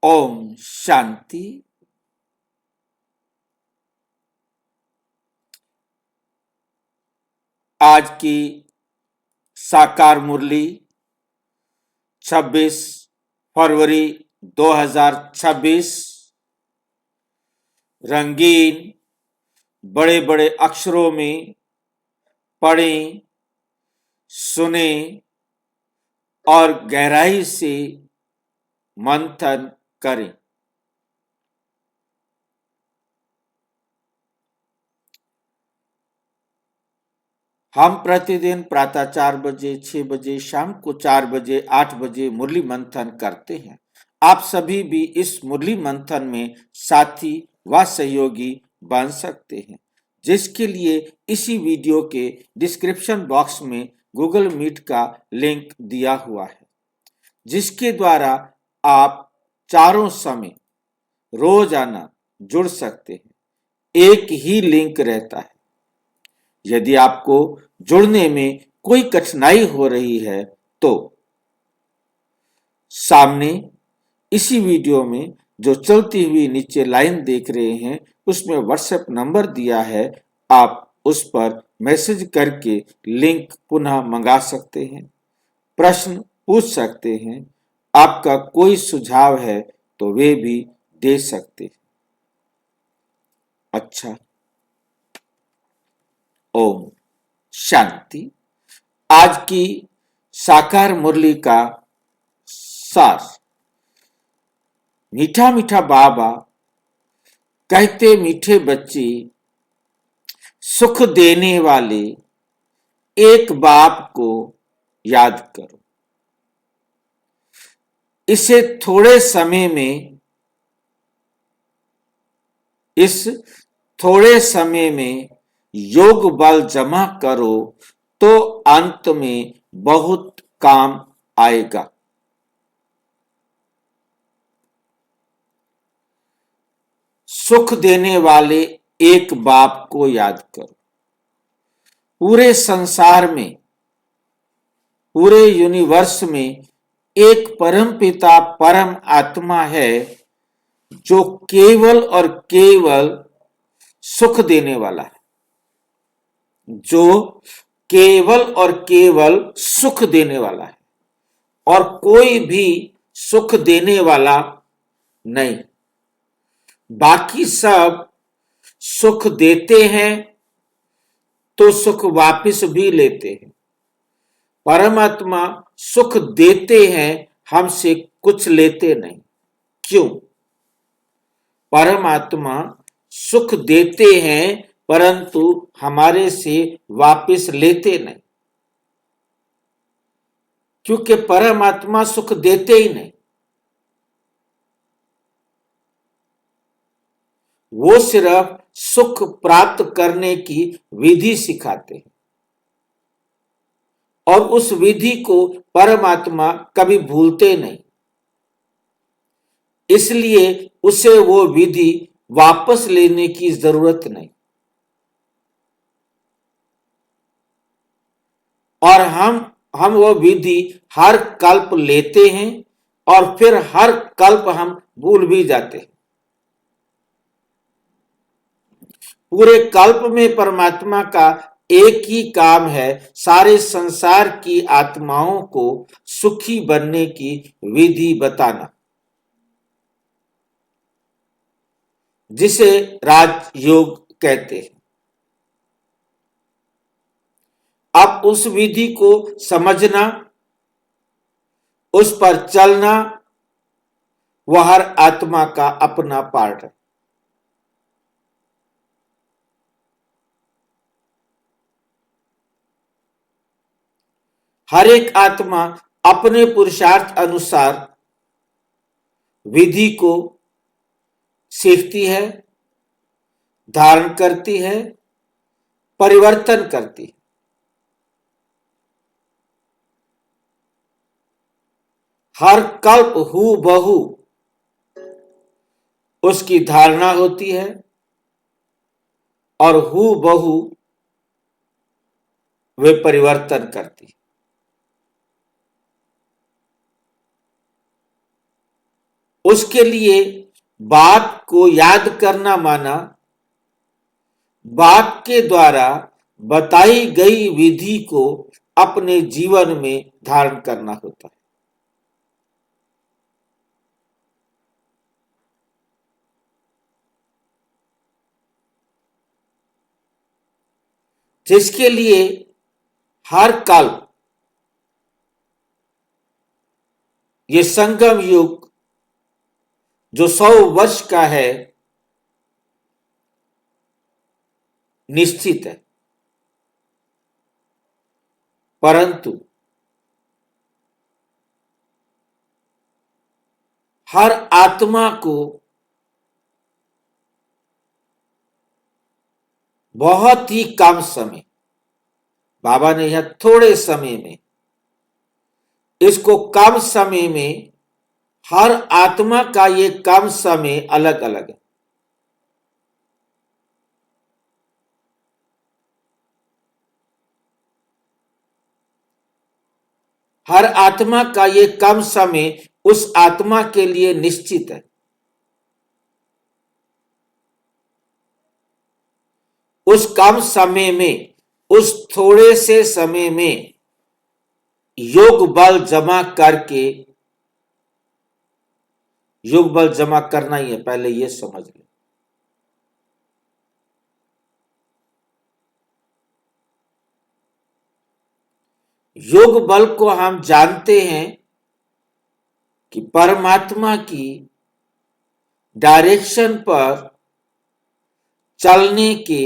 ओम शांति। आज की साकार मुरली 26 फरवरी 2026 रंगीन बड़े बड़े अक्षरों में पढ़ें, सुने और गहराई से मंथन करें। हम प्रतिदिन प्रातः 4 बजे, 6 बजे, शाम को 4 बजे, 8 बजे मुरली मंथन करते हैं। आप सभी भी इस मुरली मंथन में साथी व सहयोगी बन सकते हैं, जिसके लिए इसी वीडियो के डिस्क्रिप्शन बॉक्स में गूगल मीट का लिंक दिया हुआ है, जिसके द्वारा आप चारों समय रोजाना जुड़ सकते हैं। एक ही लिंक रहता है। यदि आपको जुड़ने में कोई कठिनाई हो रही है तो सामने इसी वीडियो में जो चलती हुई नीचे लाइन देख रहे हैं, उसमें व्हाट्सएप नंबर दिया है। आप उस पर मैसेज करके लिंक पुनः मंगा सकते हैं, प्रश्न पूछ सकते हैं, आपका कोई सुझाव है तो वे भी दे सकते हैं। अच्छा, ओम शांति। आज की साकार मुरली का सार। मीठा मीठा बाबा कहते, मीठे बच्चे, सुख देने वाले एक बाप को याद करो। इसे थोड़े समय में इस थोड़े समय में योग बल जमा करो तो अंत में बहुत काम आएगा। सुख देने वाले एक बाप को याद करो। पूरे संसार में, पूरे यूनिवर्स में एक परम पिता, परम आत्मा है जो केवल और केवल सुख देने वाला है, जो केवल और केवल सुख देने वाला है, और कोई भी सुख देने वाला नहीं। बाकी सब सुख देते हैं तो सुख वापस भी लेते हैं। परमात्मा सुख देते हैं, हमसे कुछ लेते नहीं। क्यों? परमात्मा सुख देते हैं परंतु हमारे से वापस लेते नहीं, क्योंकि परमात्मा सुख देते ही नहीं। वो सिर्फ सुख प्राप्त करने की विधि सिखाते हैं, और उस विधि को परमात्मा कभी भूलते नहीं। इसलिए उसे वो विधि वापस लेने की जरूरत नहीं। और हम वो विधि हर कल्प लेते हैं और फिर हर कल्प हम भूल भी जाते हैं। पूरे कल्प में परमात्मा का एक ही काम है, सारे संसार की आत्माओं को सुखी बनने की विधि बताना, जिसे राजयोग कहते हैं। अब उस विधि को समझना, उस पर चलना, वह हर आत्मा का अपना पार्ट है। हर एक आत्मा अपने पुरुषार्थ अनुसार विधि को सीखती है, धारण करती है, परिवर्तन करती है। हर कल्प हूबहू उसकी धारणा होती है और हूबहू वे परिवर्तन करती है। उसके लिए बाप को याद करना माना बाप के द्वारा बताई गई विधि को अपने जीवन में धारण करना होता है। जिसके लिए हर कल ये संगम युग जो 100 वर्ष का है निश्चित है, परंतु हर आत्मा को बहुत ही कम समय, बाबा ने यह थोड़े समय में, इसको कम समय में, हर आत्मा का ये कम समय अलग अलग है। हर आत्मा का ये कम समय उस आत्मा के लिए निश्चित है। उस कम समय में, उस थोड़े से समय में योग बल जमा करके, योग बल जमा करना ही है, पहले ये समझ ले। योग बल को हम जानते हैं कि परमात्मा की डायरेक्शन पर चलने के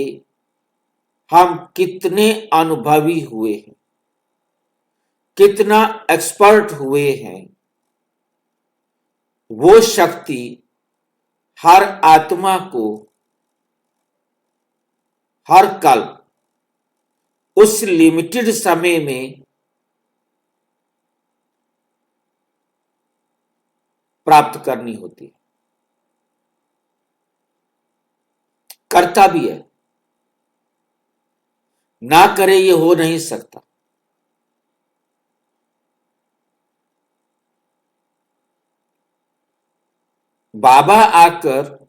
हम कितने अनुभवी हुए हैं, कितना एक्सपर्ट हुए हैं, वो शक्ति हर आत्मा को हर कल उस लिमिटेड समय में प्राप्त करनी होती है, करता भी है। ना करे ये हो नहीं सकता। बाबा आकर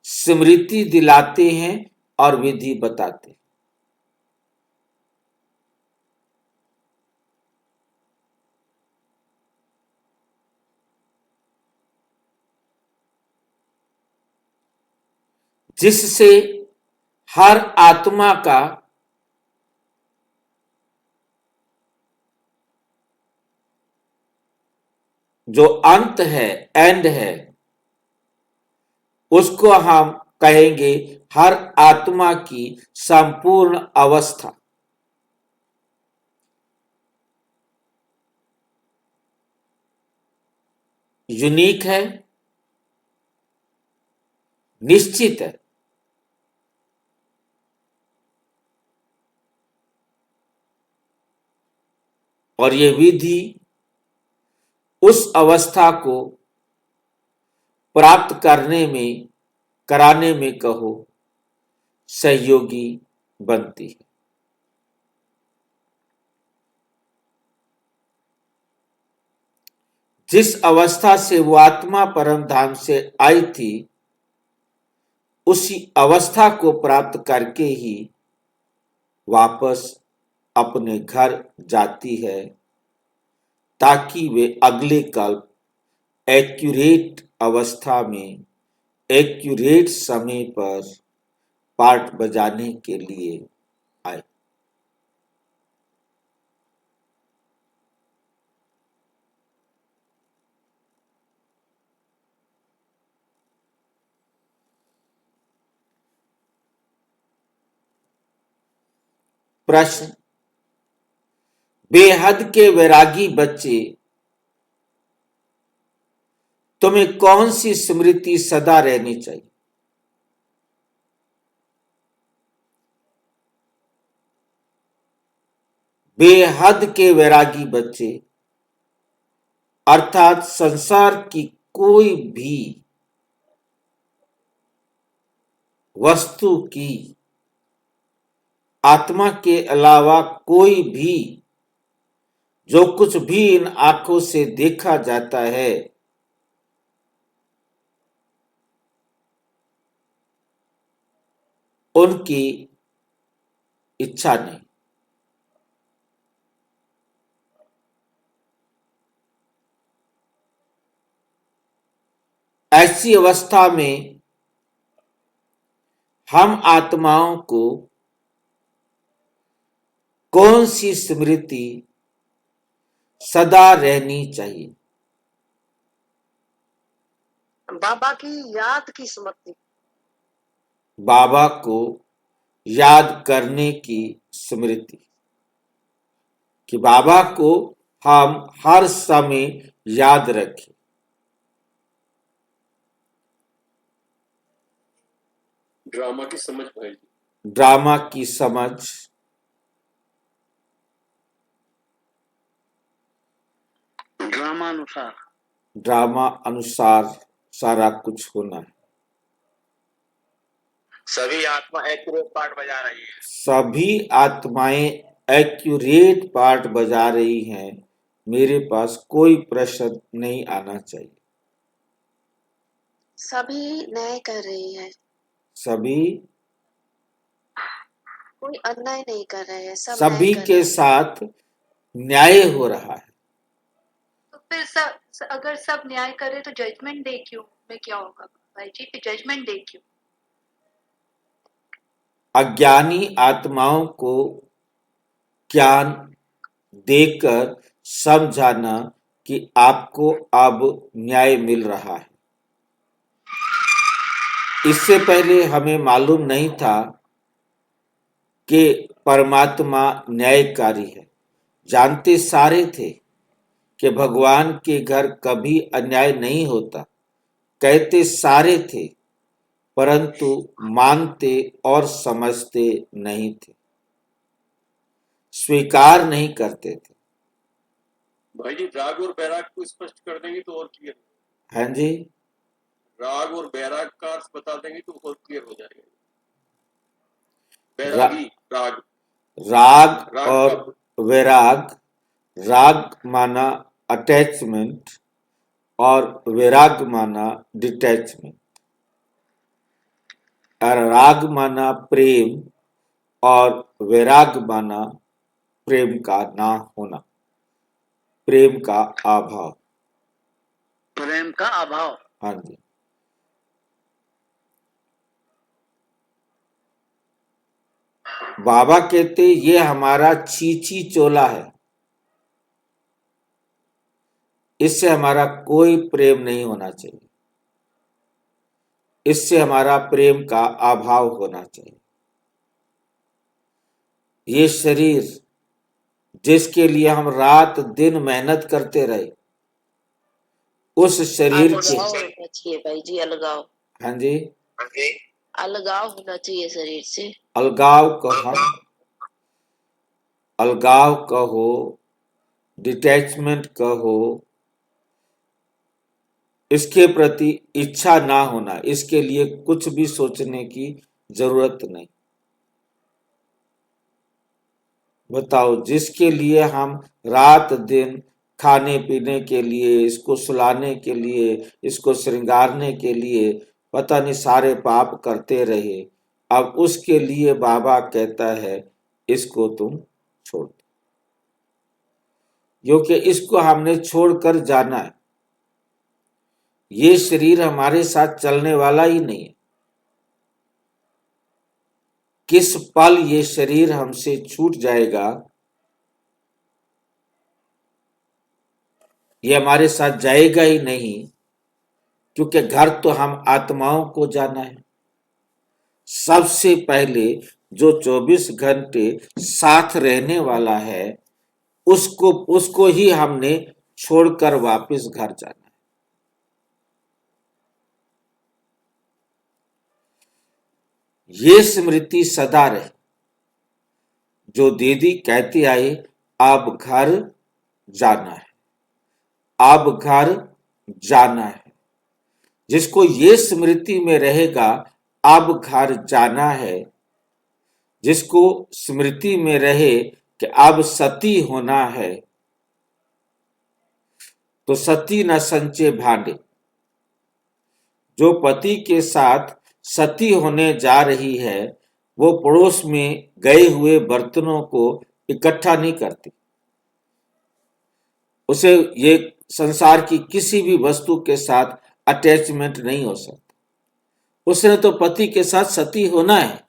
स्मृति दिलाते हैं और विधि बताते हैं। जिससे हर आत्मा का जो अंत है, एंड है, उसको हम कहेंगे हर आत्मा की संपूर्ण अवस्था। यूनिक है, निश्चित है, और ये विधि उस अवस्था को प्राप्त करने में, कराने में कहो, सहयोगी बनती है। जिस अवस्था से वो आत्मा परम धाम से आई थी, उसी अवस्था को प्राप्त करके ही वापस अपने घर जाती है, ताकि वे अगले कल्प एक्यूरेट अवस्था में, एक्यूरेट समय पर पाठ बजाने के लिए आए। प्रश्न: बेहद के वैरागी बच्चे, तुम्हें कौन सी स्मृति सदा रहनी चाहिए? बेहद के वैरागी बच्चे अर्थात संसार की कोई भी वस्तु की, आत्मा के अलावा कोई भी, जो कुछ भी इन आंखों से देखा जाता है, उनकी इच्छा नहीं। ऐसी अवस्था में हम आत्माओं को कौन सी स्मृति सदा रहनी चाहिए? बाबा की याद की स्मृति। बाबा को याद करने की स्मृति, कि बाबा को हम हर समय याद रखें। ड्रामा की समझ भाई जी। ड्रामा की समझ, ड्रामा अनुसार सारा कुछ होना है। सभी आत्मा एक्यूरेट पार्ट बजा रही है। सभी आत्माएं एक्यूरेट पार्ट बजा रही हैं। मेरे पास कोई प्रश्न नहीं आना चाहिए। सभी न्याय कर रही है। सभी कोई अन्याय नहीं कर रहे हैं, सब सभी न्याय कर के रहे हैं। साथ न्याय हो रहा है। तो फिर अगर सब न्याय करे तो जजमेंट डे क्यों में क्या होगा भाई जी? फिर जजमेंट डे क्यों? अज्ञानी आत्माओं को ज्ञान देकर समझाना कि आपको अब न्याय मिल रहा है। इससे पहले हमें मालूम नहीं था कि परमात्मा न्यायकारी है। जानते सारे थे कि भगवान के घर कभी अन्याय नहीं होता, कहते सारे थे, परंतु मानते और समझते नहीं थे, स्वीकार नहीं करते थे। भाई जी राग और बैराग को स्पष्ट कर देंगे तो और क्लियर। हाँ जी, राग और बैराग का अर्थ बता देंगे तो और क्लियर हो जाएगा। बैरागी राग, राग राग और का वैराग। राग माना अटैचमेंट और वैराग माना डिटैचमेंट। और राग माना प्रेम और वैराग माना प्रेम का ना होना, प्रेम का अभाव। प्रेम का अभाव। हाँ जी। बाबा कहते ये हमारा चीची चोला है, इससे हमारा कोई प्रेम नहीं होना चाहिए, इससे हमारा प्रेम का अभाव होना चाहिए। ये शरीर जिसके लिए हम रात दिन मेहनत करते रहे, उस शरीर के, अलगाव होना चाहिए भाई जी, अलगाव। हाँ जी, अलगाव होना चाहिए शरीर से। अलगाव कहो, अलगाव कहो, डिटैचमेंट कहो, इसके प्रति इच्छा ना होना, इसके लिए कुछ भी सोचने की जरूरत नहीं। बताओ, जिसके लिए हम रात दिन खाने पीने के लिए, इसको सुलाने के लिए, इसको श्रृंगारने के लिए पता नहीं सारे पाप करते रहे, अब उसके लिए बाबा कहता है इसको तुम छोड़ दो, क्योंकि इसको हमने छोड़कर जाना है। ये शरीर हमारे साथ चलने वाला ही नहीं है। किस पल ये शरीर हमसे छूट जाएगा, ये हमारे साथ जाएगा ही नहीं, क्योंकि घर तो हम आत्माओं को जाना है। सबसे पहले जो 24 घंटे साथ रहने वाला है, उसको ही हमने छोड़कर वापस घर जाना है। ये स्मृति सदा रहे। जो दीदी कहती आई अब घर जाना है, अब घर जाना है, जिसको ये स्मृति में रहेगा अब घर जाना है, जिसको स्मृति में रहे कि अब सती होना है, तो सती न संचे भांडे। जो पति के साथ सती होने जा रही है, वो पड़ोस में गए हुए बर्तनों को इकट्ठा नहीं करती। उसे ये संसार की किसी भी वस्तु के साथ अटैचमेंट नहीं हो सकता। उसने तो पति के साथ सती होना है।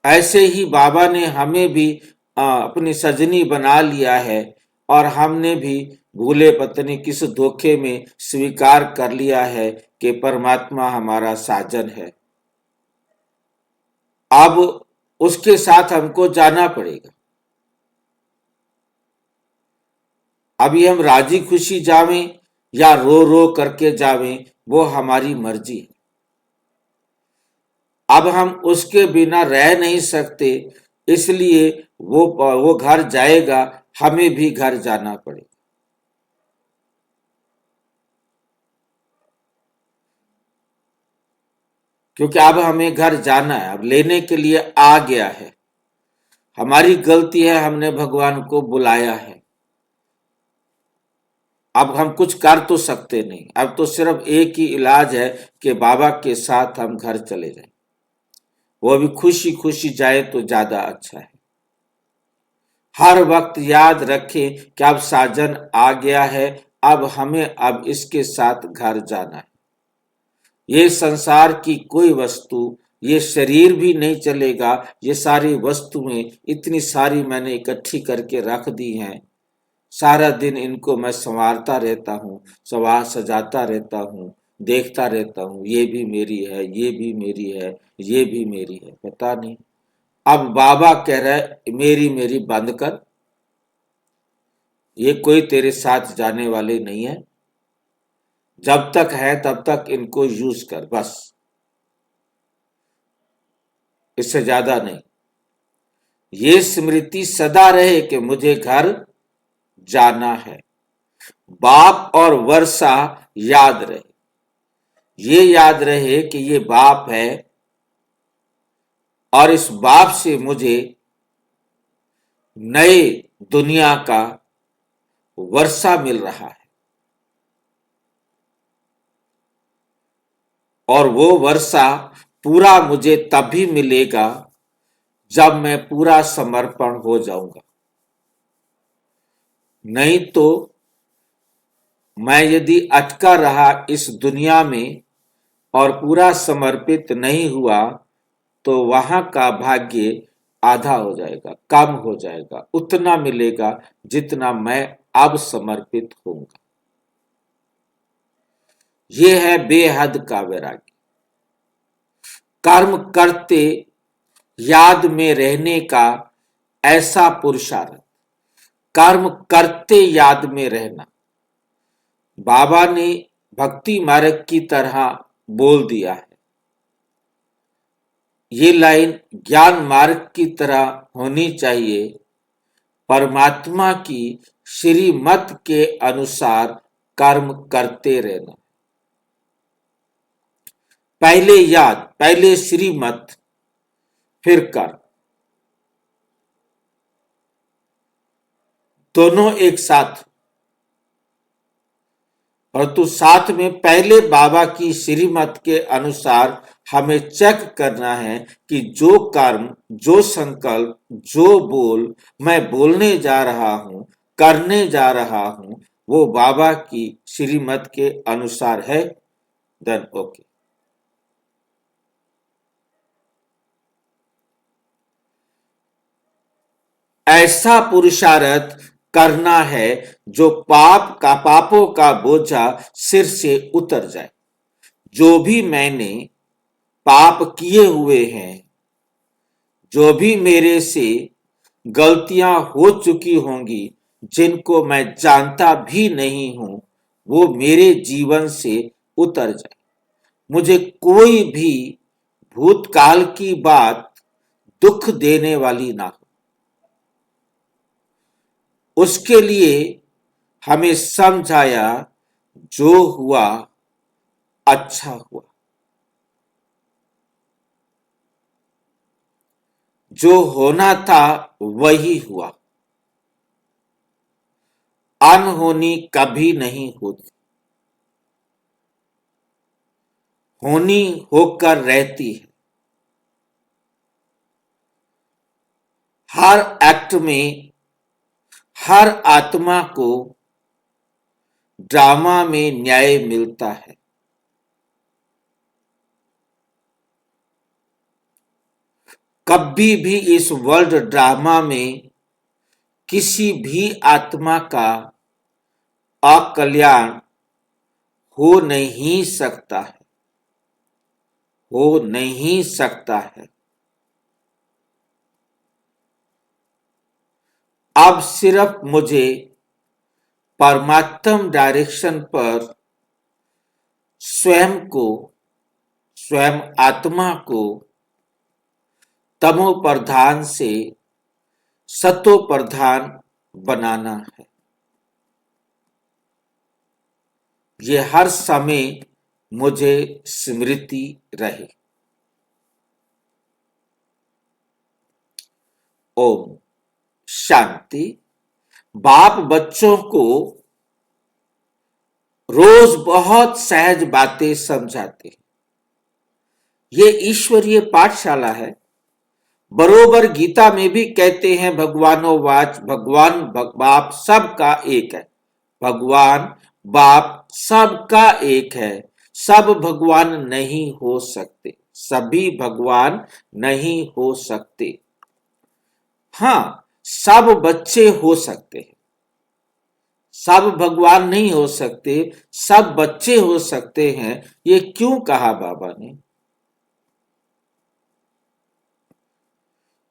ऐसे ही बाबा ने हमें भी अपनी सजनी बना लिया है और हमने भी भूले पत्नी किस धोखे में स्वीकार कर लिया है कि परमात्मा हमारा साजन है। अब उसके साथ हमको जाना पड़ेगा। अभी हम राजी खुशी जावें या रो रो करके जावें, वो हमारी मर्जी है। अब हम उसके बिना रह नहीं सकते, इसलिए वो घर जाएगा, हमें भी घर जाना पड़ेगा। क्योंकि अब हमें घर जाना है, अब लेने के लिए आ गया है। हमारी गलती है, हमने भगवान को बुलाया है। अब हम कुछ कर तो सकते नहीं। अब तो सिर्फ एक ही इलाज है कि बाबा के साथ हम घर चले जाएं। वो भी खुशी खुशी जाए तो ज्यादा अच्छा है। हर वक्त याद रखें कि अब साजन आ गया है, अब हमें अब इसके साथ घर जाना है। ये संसार की कोई वस्तु, ये शरीर भी नहीं चलेगा। ये सारी वस्तुएं इतनी सारी मैंने इकट्ठी करके रख दी हैं। सारा दिन इनको मैं संवारता रहता हूँ, सजाता रहता हूँ, देखता रहता हूँ, ये भी मेरी है, ये भी मेरी है, ये भी मेरी है। पता नहीं। अब बाबा कह रहे मेरी मेरी बंद कर, ये कोई तेरे साथ जाने वाले नहीं है। जब तक है तब तक इनको यूज कर, बस, इससे ज्यादा नहीं। ये स्मृति सदा रहे कि मुझे घर जाना है। बाप और वर्षा याद रहे। ये याद रहे कि ये बाप है और इस बाप से मुझे नए दुनिया का वर्षा मिल रहा है। और वो वर्षा पूरा मुझे तभी मिलेगा जब मैं पूरा समर्पण हो जाऊंगा। नहीं तो मैं यदि अटका रहा इस दुनिया में और पूरा समर्पित नहीं हुआ, तो वहां का भाग्य आधा हो जाएगा, कम हो जाएगा। उतना मिलेगा जितना मैं अब समर्पित होऊंगा। ये है बेहद का वैराग्य। कर्म करते याद में रहने का ऐसा पुरुषार्थ। कर्म करते याद में रहना। बाबा ने भक्ति मार्ग की तरह बोल दिया है। ये लाइन ज्ञान मार्ग की तरह होनी चाहिए। परमात्मा की श्रीमत के अनुसार कर्म करते रहना। पहले याद, पहले श्रीमत, फिर कर्म, दोनों एक साथ। परंतु साथ में पहले बाबा की श्रीमत के अनुसार हमें चेक करना है कि जो कर्म, जो संकल्प, जो बोल मैं बोलने जा रहा हूं, करने जा रहा हूं, वो बाबा की श्रीमत के अनुसार है। Then okay. ऐसा पुरुषार्थ करना है जो पापों का बोझा सिर से उतर जाए। जो भी मैंने पाप किए हुए हैं, जो भी मेरे से गलतियां हो चुकी होंगी, जिनको मैं जानता भी नहीं हूं, वो मेरे जीवन से उतर जाए। मुझे कोई भी भूतकाल की बात दुख देने वाली ना हो। उसके लिए हमें समझाया जो हुआ अच्छा हुआ, जो होना था वही हुआ। अनहोनी कभी नहीं होती। होनी होकर रहती है। हर एक्ट में हर आत्मा को ड्रामा में न्याय मिलता है। कभी भी इस वर्ल्ड ड्रामा में किसी भी आत्मा का अकल्याण हो नहीं सकता है, हो नहीं सकता है। अब सिर्फ मुझे परमात्म डायरेक्शन पर स्वयं को, स्वयं आत्मा को तमो प्रधान से सतो प्रधान बनाना है। ये हर समय मुझे स्मृति रहे। ओम शांति। बाप बच्चों को रोज बहुत सहज बातें समझाते हैं। ये ईश्वरीय पाठशाला है। बरोबर गीता में भी कहते हैं भगवानो वाच, भगवान बाप सबका एक है। भगवान बाप सबका एक है। सब भगवान नहीं हो सकते, सभी भगवान नहीं हो सकते। हाँ, सब बच्चे हो सकते हैं। सब भगवान नहीं हो सकते, सब बच्चे हो सकते हैं। ये क्यों कहा बाबा ने?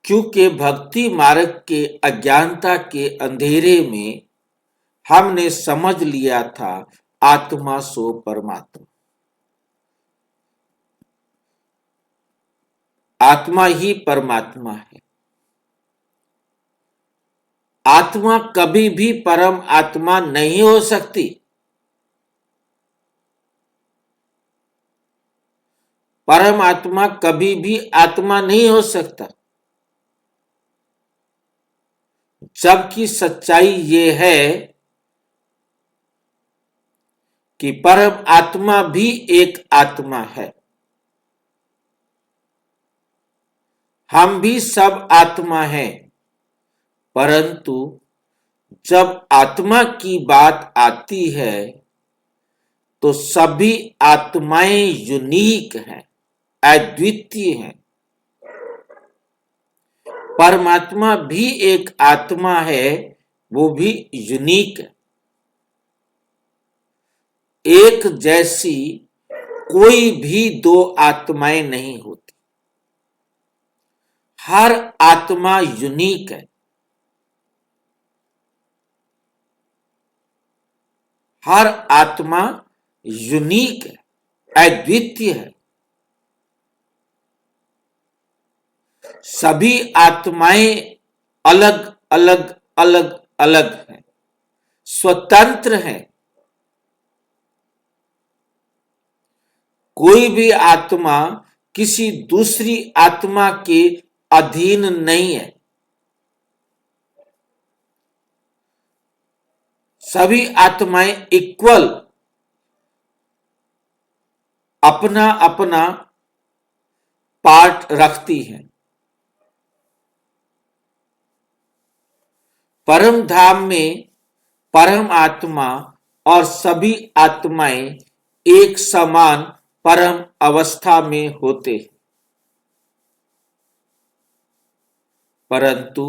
क्योंकि भक्ति मार्ग के अज्ञानता के अंधेरे में हमने समझ लिया था आत्मा सो परमात्मा। आत्मा ही परमात्मा है। आत्मा कभी भी परम आत्मा नहीं हो सकती। परम आत्मा कभी भी आत्मा नहीं हो सकता। जबकि सच्चाई ये है कि परम आत्मा भी एक आत्मा है। हम भी सब आत्मा हैं, परंतु जब आत्मा की बात आती है तो सभी आत्माएं यूनिक हैं, अद्वितीय हैं। परमात्मा भी एक आत्मा है, वो भी यूनिक है। एक जैसी कोई भी दो आत्माएं नहीं होती। हर आत्मा यूनिक है। हर आत्मा यूनिक है, अद्वितीय है। सभी आत्माएं अलग अलग अलग अलग हैं, स्वतंत्र हैं। कोई भी आत्मा किसी दूसरी आत्मा के अधीन नहीं है। सभी आत्माएं इक्वल अपना अपना पार्ट रखती हैं। परम धाम में परम आत्मा और सभी आत्माएं एक समान परम अवस्था में होते हैं। परंतु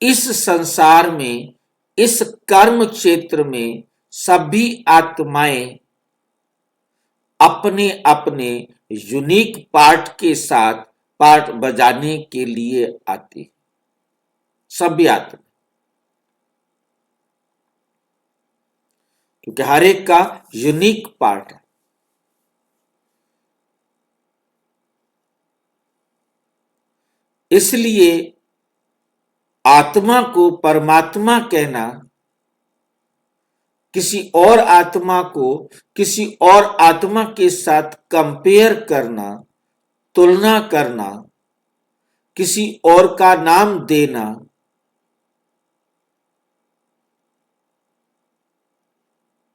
इस संसार में, इस कर्म क्षेत्र में सभी आत्माएं अपने अपने यूनिक पार्ट के साथ पार्ट बजाने के लिए आती। सभी आत्मा, क्योंकि हर एक का यूनिक पार्ट है। इसलिए आत्मा को परमात्मा कहना, किसी और आत्मा को किसी और आत्मा के साथ कंपेयर करना, तुलना करना, किसी और का नाम देना,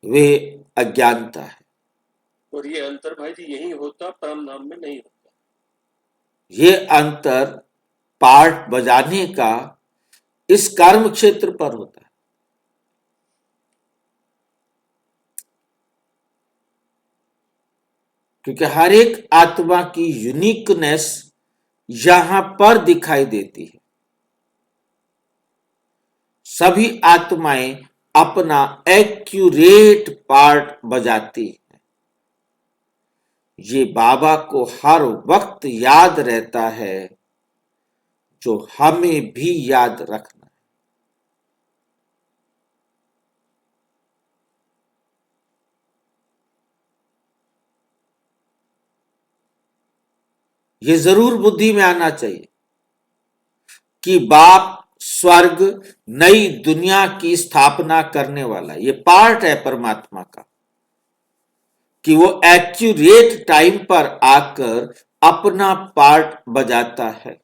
वे अज्ञानता है। और ये अंतर भाई जी यही होता, परम धाम में नहीं होता। ये अंतर पार्ट बजाने का इस कर्म क्षेत्र पर होता है। क्योंकि हर एक आत्मा की यूनिकनेस यहां पर दिखाई देती है। सभी आत्माएं अपना एक्यूरेट पार्ट बजाती है। ये बाबा को हर वक्त याद रहता है, जो हमें भी याद रखना है। ये जरूर बुद्धि में आना चाहिए कि बाप स्वर्ग नई दुनिया की स्थापना करने वाला, ये पार्ट है परमात्मा का, कि वो एक्यूरेट टाइम पर आकर अपना पार्ट बजाता है।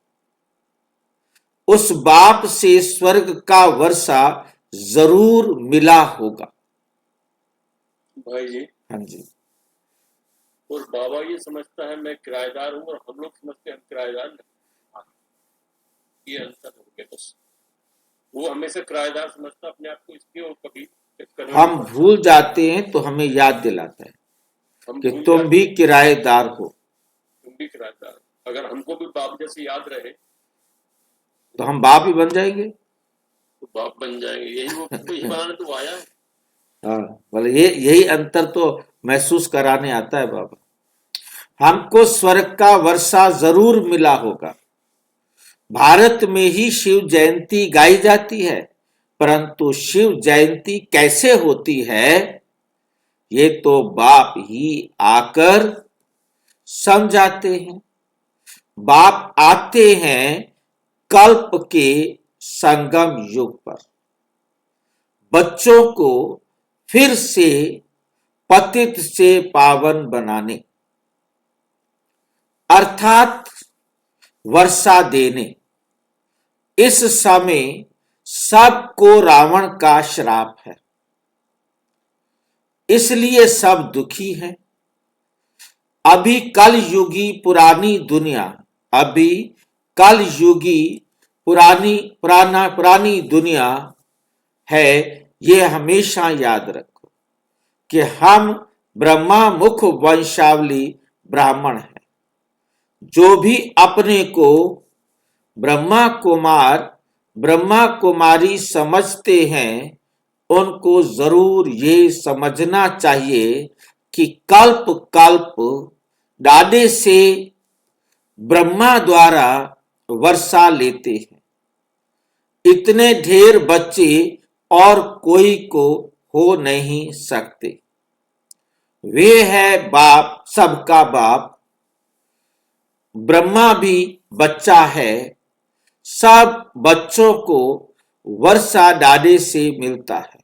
उस बाप से स्वर्ग का वर्षा जरूर मिला होगा। भाई जी हाँ जी। और बाबा ये समझता है मैं किराएदार हूँ, और हम लोग समझते हैं हम किराएदार नहीं। ये अंतर हो गया बस। वो हमेशा किराएदार समझता अपने आप को, इसलिए वो कभी चक्कर में हम नहीं पड़ता। भूल जाते हैं तो हमें याद दिलाता है हम कि भूल तुम जाते भी हैं, किराएदार हो। तुम भी किराएदार हो। अगर हमको भी बाप जैसे याद रहे तो हम बाप ही बन जाएंगे। तो बाप बन जाएंगे। यही वो यही बनाने तो आया है। हाँ, बोले यही अंतर तो महसूस कराने आता है बाबा। हमको स्वर्ग का वर्षा जरूर मिला होगा। भारत में ही शिव जयंती गाई जाती है, परंतु शिव जयंती कैसे होती है ये तो बाप ही आकर समझाते हैं। बाप आते हैं कल्प के संगम युग पर, बच्चों को फिर से पतित से पावन बनाने, अर्थात वर्षा देने। इस समय सबको रावण का श्राप है, इसलिए सब दुखी हैं। अभी कल युगी पुरानी दुनिया, अभी कल युगी पुरानी दुनिया है। ये हमेशा याद रखो कि हम ब्रह्मा मुख वंशावली ब्राह्मण हैं। जो भी अपने को ब्रह्मा कुमार ब्रह्मा कुमारी समझते हैं, उनको जरूर ये समझना चाहिए कि कल्प कल्प दादे से ब्रह्मा द्वारा वर्षा लेते हैं। इतने ढेर बच्चे और कोई को हो नहीं सकते। वे है बाप, सबका बाप। ब्रह्मा भी बच्चा है। सब बच्चों को वर्षा दादे से मिलता है।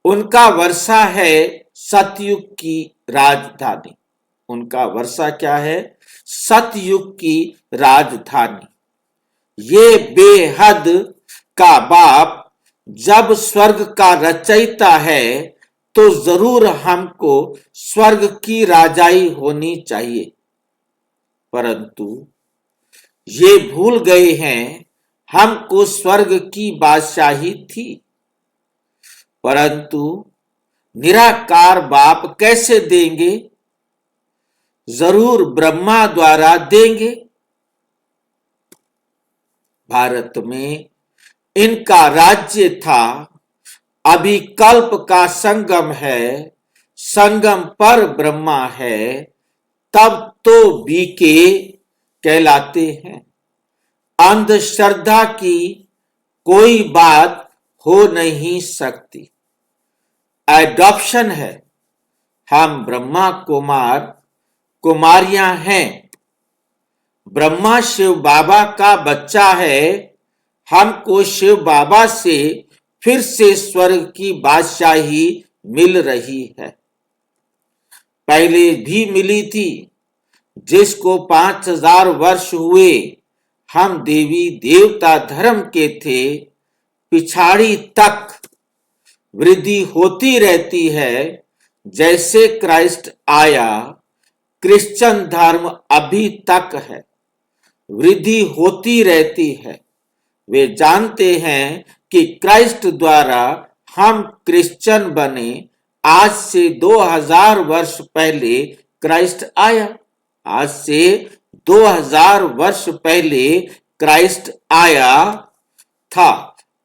उनका वर्षा है सतयुग की राजधानी। उनका वर्षा क्या है? सतयुग की राजधानी। ये बेहद का बाप जब स्वर्ग का रचयिता है, तो जरूर हमको स्वर्ग की राजाई होनी चाहिए। परंतु ये भूल गए हैं हमको स्वर्ग की बादशाही थी। परंतु निराकार बाप कैसे देंगे? जरूर ब्रह्मा द्वारा देंगे। भारत में इनका राज्य था। अभी कल्प का संगम है, संगम पर ब्रह्मा है, तब तो बीके कहलाते हैं। अंधश्रद्धा की कोई बात हो नहीं सकती। एडॉप्शन है। हम ब्रह्मा कुमार कुमारियां हैं। ब्रह्मा शिव बाबा का बच्चा है। हमको शिव बाबा से फिर से स्वर्ग की बादशाही मिल रही है। पहले भी मिली थी, जिसको 5000 वर्ष हुए। हम देवी देवता धर्म के थे। पिछाड़ी तक वृद्धि होती रहती है। जैसे क्राइस्ट आया, क्रिश्चियन धर्म अभी तक है, वृद्धि होती रहती है। वे जानते हैं कि क्राइस्ट द्वारा हम क्रिश्चियन बने। आज से 2000 वर्ष पहले क्राइस्ट आया। आज से 2000 वर्ष पहले क्राइस्ट आया था।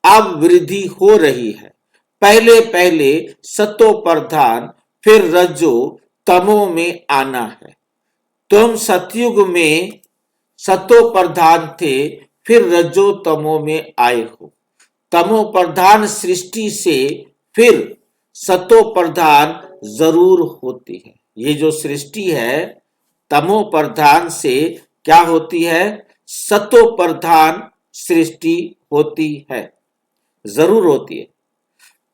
अब वृद्धि हो रही है। पहले पहले सतो प्रधान, फिर रजो तमो में आना है। तुम सतयुग में सतो प्रधान थे, फिर रजो तमो में आए हो। तमो प्रधान सृष्टि से फिर सतो प्रधान जरूर होती है। ये जो सृष्टि है तमो प्रधान से क्या होती है? सतो प्रधान सृष्टि होती है, जरूर होती है।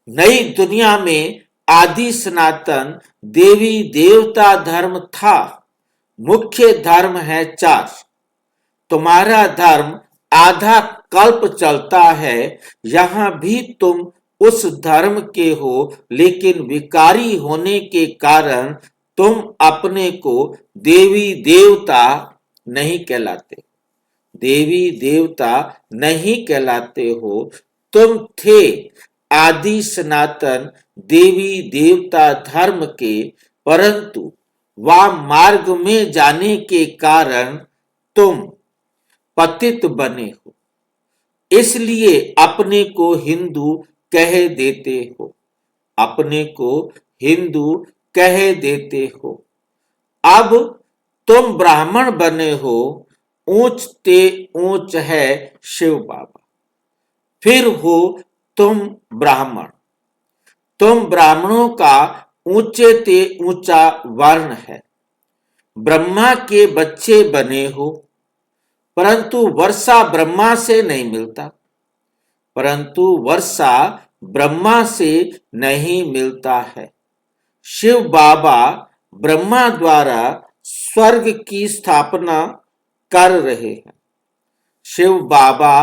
नई दुनिया में आदि सनातन देवी देवता धर्म था। मुख्य धर्म है 4। तुम्हारा धर्म आधा कल्प चलता है। यहां भी तुम उस धर्म के हो, लेकिन विकारी होने के कारण तुम अपने को देवी देवता नहीं कहलाते। देवी देवता नहीं कहलाते हो। तुम थे आदि सनातन देवी देवता धर्म के, परंतु वह मार्ग में जाने के कारण तुम पतित बने हो, इसलिए अपने को हिंदू कह देते हो। अपने को हिंदू कह देते हो। अब तुम ब्राह्मण बने हो। ऊंच ते ऊंच है शिव बाबा, फिर हो तुम ब्राह्मण। तुम ब्राह्मणों का ऊंचे ते ऊंचा वर्ण है। ब्रह्मा के बच्चे बने हो, परंतु वर्षा ब्रह्मा से नहीं मिलता। परंतु वर्षा ब्रह्मा से नहीं मिलता है। शिव बाबा ब्रह्मा द्वारा स्वर्ग की स्थापना कर रहे हैं। शिव बाबा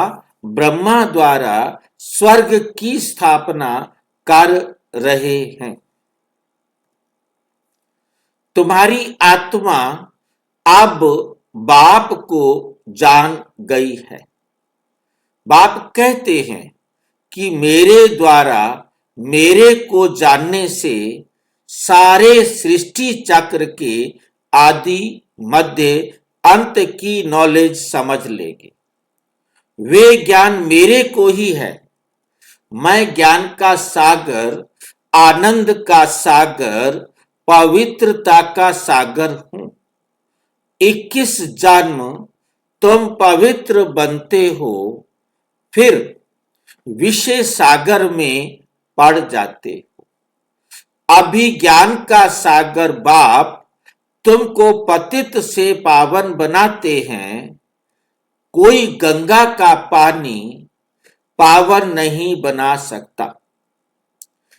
ब्रह्मा द्वारा स्वर्ग की स्थापना कर रहे हैं। तुम्हारी आत्मा अब बाप को जान गई है। बाप कहते हैं कि मेरे द्वारा मेरे को जानने से सारे सृष्टि चक्र के आदि मध्य अंत की नॉलेज समझ लेंगे। वे ज्ञान मेरे को ही है। मैं ज्ञान का सागर, आनंद का सागर, पवित्रता का सागर हूं। 21 जन्म तुम पवित्र बनते हो, फिर विषय सागर में पड़ जाते हो। अभी ज्ञान का सागर बाप तुमको पतित से पावन बनाते हैं। कोई गंगा का पानी पावन नहीं बना सकता।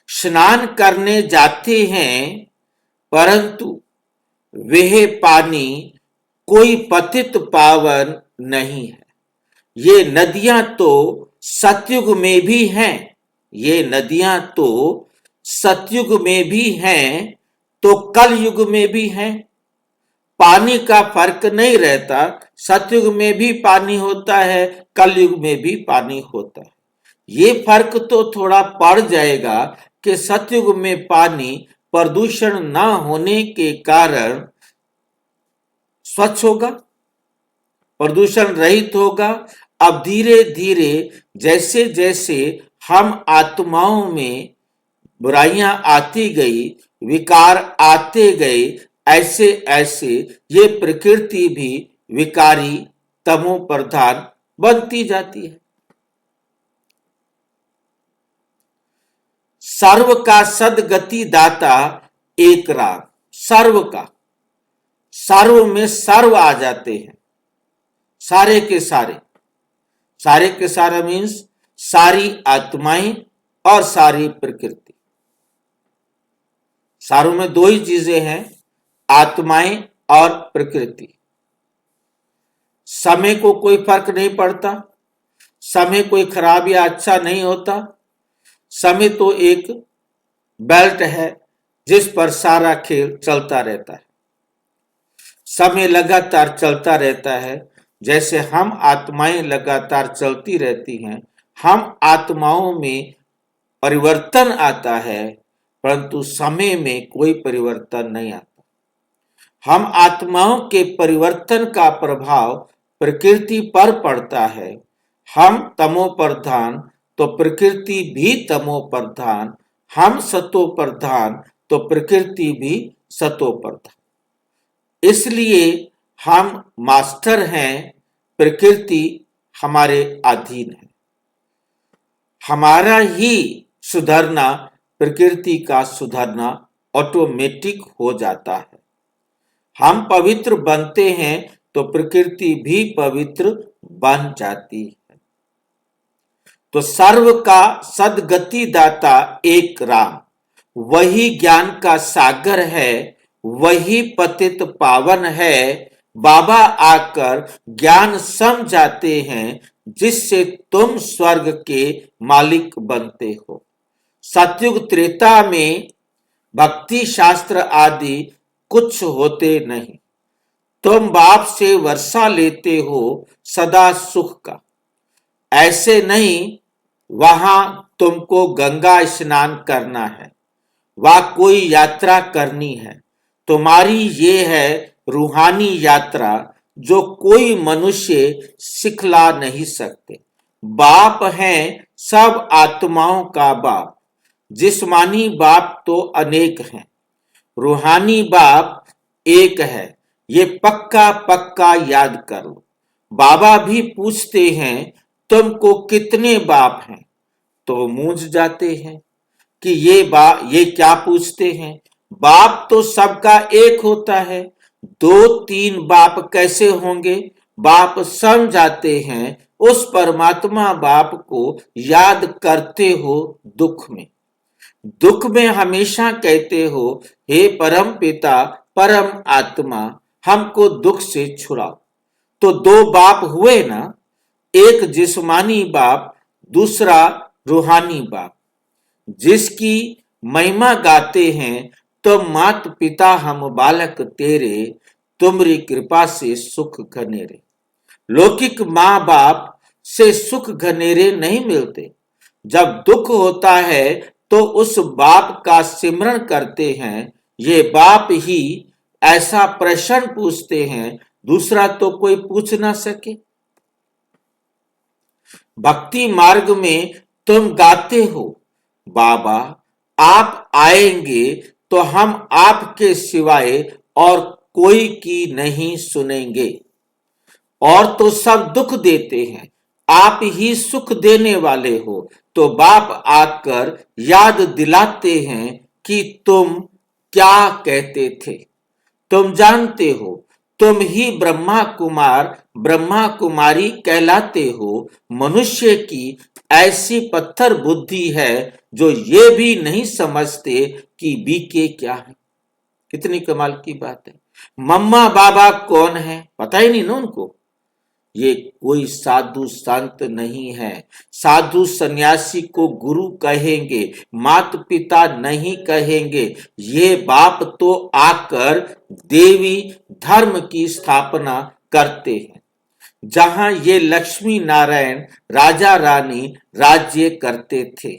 स्नान करने जाते हैं, परंतु वह पानी कोई पतित पावन नहीं है। ये नदियां तो सतयुग में भी हैं। ये नदियां तो सतयुग में भी हैं, तो कलयुग में भी हैं। पानी का फर्क नहीं रहता। सतयुग में भी पानी होता है, कलयुग में भी पानी होता है। ये फर्क तो थोड़ा पड़ जाएगा कि सतयुग में पानी प्रदूषण ना होने के कारण स्वच्छ होगा, प्रदूषण रहित होगा। अब धीरे धीरे जैसे जैसे हम आत्माओं में बुराइयां आती गई, विकार आते गए, ऐसे ऐसे ये प्रकृति भी विकारी तमो प्रधान बनती जाती है। सर्व का सदगति दाता एक राम। सर्व का, सर्व में सर्व आ जाते हैं। सारे के सारे, सारे के सारे मीन्स सारी आत्माएं और सारी प्रकृति। सारों में दो ही चीजें हैं, आत्माएं और प्रकृति। समय को कोई फर्क नहीं पड़ता। समय कोई खराब या अच्छा नहीं होता। समय तो एक बेल्ट है जिस पर सारा खेल चलता रहता है। समय लगातार चलता रहता है, जैसे हम आत्माएं लगातार चलती रहती हैं। हम आत्माओं में परिवर्तन आता है, परंतु समय में कोई परिवर्तन नहीं आता। हम आत्माओं के परिवर्तन का प्रभाव प्रकृति पर पड़ता है। हम तमो प्रधान तो प्रकृति भी तमो प्रधान, हम सतो प्रधान तो प्रकृति भी सतो प्रधान। इसलिए हम मास्टर हैं, प्रकृति हमारे अधीन है। हमारा ही सुधरना प्रकृति का सुधरना ऑटोमेटिक हो जाता है। हम पवित्र बनते हैं तो प्रकृति भी पवित्र बन जाती है। तो सर्व का सद्गति दाता एक राम, वही ज्ञान का सागर है, वही पतित पावन है। बाबा आकर ज्ञान समझाते हैं, जिससे तुम स्वर्ग के मालिक बनते हो। सतयुग त्रेता में भक्ति शास्त्र आदि कुछ होते नहीं। तुम बाप से वर्षा लेते हो सदा सुख का। ऐसे नहीं, वहां तुमको गंगा स्नान करना है, वह कोई यात्रा करनी है। तुम्हारी ये है रूहानी यात्रा, जो कोई मनुष्य सिखला नहीं सकते। बाप हैं सब आत्माओं का बाप। जिस्मानी बाप तो अनेक हैं, रूहानी बाप एक है। ये पक्का पक्का याद कर लो। बाबा भी पूछते हैं, तुमको कितने बाप हैं? तो मूंझ जाते हैं कि ये क्या पूछते हैं। बाप तो सबका एक होता है, दो तीन बाप कैसे होंगे? बाप समझाते हैं, उस परमात्मा बाप को याद करते हो दुख में। दुख में हमेशा कहते हो, हे परम पिता परम आत्मा, हमको दुख से छुड़ाओ। तो दो बाप हुए ना, एक जिस्मानी बाप, दूसरा रूहानी बाप, जिसकी महिमा गाते हैं। तो मात पिता हम बालक तेरे, तुमरी कृपा से सुख घनेरे। लौकिक माँ बाप से सुख घनेरे नहीं मिलते। जब दुख होता है तो उस बाप का सिमरण करते हैं। ये बाप ही ऐसा प्रश्न पूछते हैं, दूसरा तो कोई पूछ ना सके। भक्ति मार्ग में तुम गाते हो, बाबा आप आएंगे तो हम आपके सिवाय और कोई की नहीं सुनेंगे। और तो सब दुख देते हैं, आप ही सुख देने वाले हो। तो बाप आकर याद दिलाते हैं कि तुम क्या कहते थे। तुम जानते हो, तुम ही ब्रह्मा कुमार ब्रह्मा कुमारी कहलाते हो। मनुष्य की ऐसी पत्थर बुद्धि है, जो ये भी नहीं समझते कि बीके क्या है। कितनी कमाल की बात है। मम्मा बाबा कौन है पता ही नहीं ना उनको। ये कोई साधु संत नहीं है। साधु सन्यासी को गुरु कहेंगे, मात पिता नहीं कहेंगे। ये बाप तो आकर देवी धर्म की स्थापना करते हैं, जहां ये लक्ष्मी नारायण राजा रानी राज्य करते थे।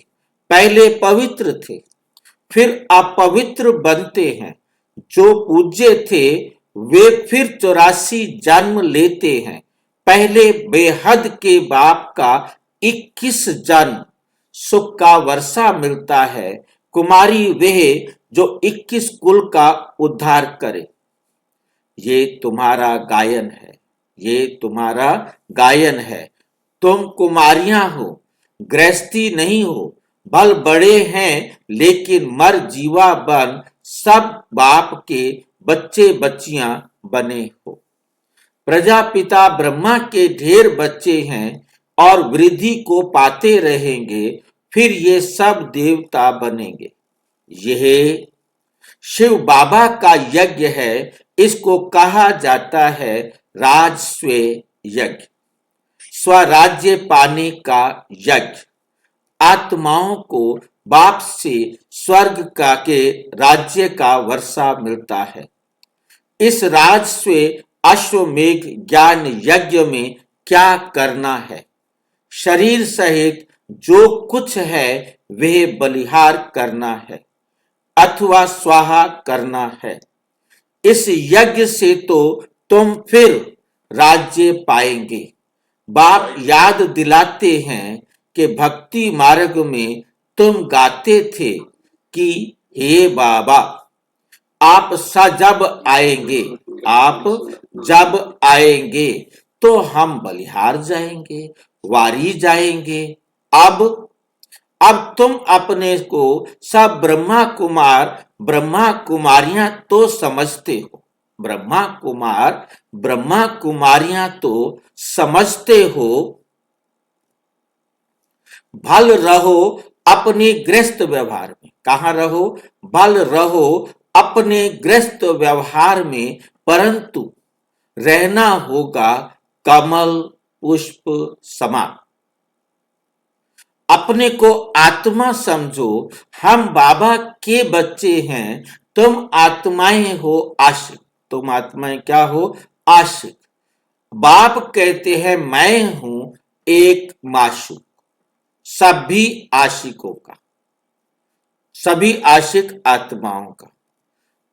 पहले पवित्र थे, फिर अपवित्र बनते हैं। जो पूज्य थे वे फिर 84 जन्म लेते हैं। पहले बेहद के बाप का 21 जन्म सुख का वर्षा मिलता है। कुमारी वह जो 21 कुल का उद्धार करे। ये तुम्हारा गायन है, ये तुम्हारा गायन है। तुम कुमारियां हो, गृहस्थी नहीं हो। बल बड़े हैं लेकिन मर जीवा बन सब बाप के बच्चे बच्चियां बने हो। प्रजापिता ब्रह्मा के ढेर बच्चे हैं और वृद्धि को पाते रहेंगे, फिर ये सब देवता बनेंगे। यह शिव बाबा का यज्ञ है। इसको कहा जाता है राजस्व यज्ञ, स्वराज्य पाने का यज्ञ। आत्माओं को बाप से स्वर्ग का के राज्य का वर्षा मिलता है। इस राजस्व अश्वमेघ ज्ञान यज्ञ में क्या करना है? शरीर सहित जो कुछ है वह बलिहार करना है अथवा स्वाहा करना है। इस यज्ञ से तो तुम फिर राज्य पाएंगे। बाप याद दिलाते हैं कि भक्ति मार्ग में तुम गाते थे कि हे बाबा आप जब आएंगे, आप जब आएंगे तो हम बलिहार जाएंगे, वारी जाएंगे। अब तुम अपने को सब ब्रह्मा कुमार ब्रह्मा कुमारियां तो समझते हो, ब्रह्मा कुमार ब्रह्मा कुमारियां तो समझते हो। भल रहो अपने गृहस्थ व्यवहार में। कहाँ रहो? भल रहो अपने गृहस्थ व्यवहार में, परंतु रहना होगा कमल पुष्प समान। अपने को आत्मा समझो। हम बाबा के बच्चे हैं, तुम आत्माएं हो आशिक। तुम आत्माएं क्या हो? आशिक। बाप कहते हैं मैं हूं एक माशूक सभी आशिकों का, सभी आशिक आत्माओं का।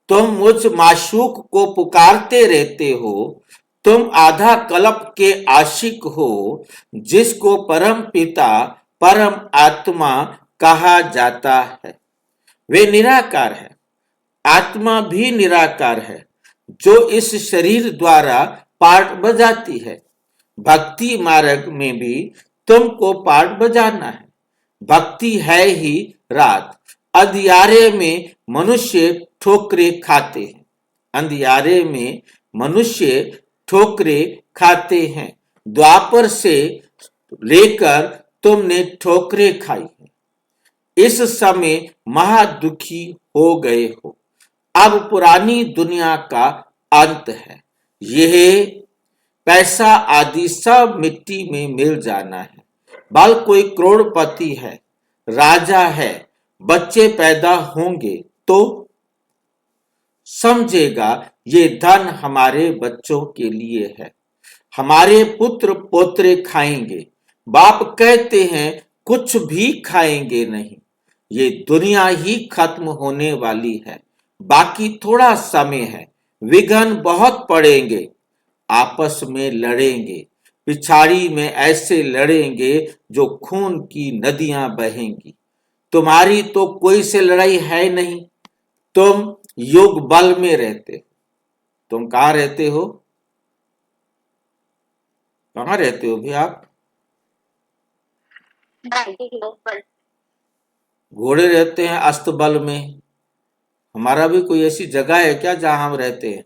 तुम मुझ माशूक को पुकारते रहते हो। तुम आधा कल्प के आशिक हो, जिसको परम पिता परम आत्मा कहा जाता है। वे निराकार है, आत्मा भी निराकार है, जो इस शरीर द्वारा पार्ट बजाती है। भक्ति मार्ग में भी तुमको पार्ट बजाना है। भक्ति है ही रात। अंधियारे में मनुष्य ठोकरे खाते हैं, अंधियारे में मनुष्य ठोकरे खाते हैं। द्वापर से लेकर तुमने ठोकरे खाई है, इस समय महादुखी हो गए हो। अब पुरानी दुनिया का अंत है। यह पैसा आदि सब मिट्टी में मिल जाना है। बाल कोई करोड़पति है, राजा है, बच्चे पैदा होंगे तो समझेगा ये धन हमारे बच्चों के लिए है, हमारे पुत्र पोत्रे खाएंगे। बाप कहते हैं कुछ भी खाएंगे नहीं, ये दुनिया ही खत्म होने वाली है, बाकी थोड़ा समय है। विघ्न बहुत पड़ेंगे, आपस में लड़ेंगे, पिछाड़ी में ऐसे लड़ेंगे जो खून की नदियां बहेंगी। तुम्हारी तो कोई से लड़ाई है नहीं, तुम योग बल में रहते। तुम कहाँ रहते हो? कहाँ रहते हो भी आप? घोड़े रहते हैं अस्तबल में। हमारा भी कोई ऐसी जगह है क्या जहां हम रहते हैं?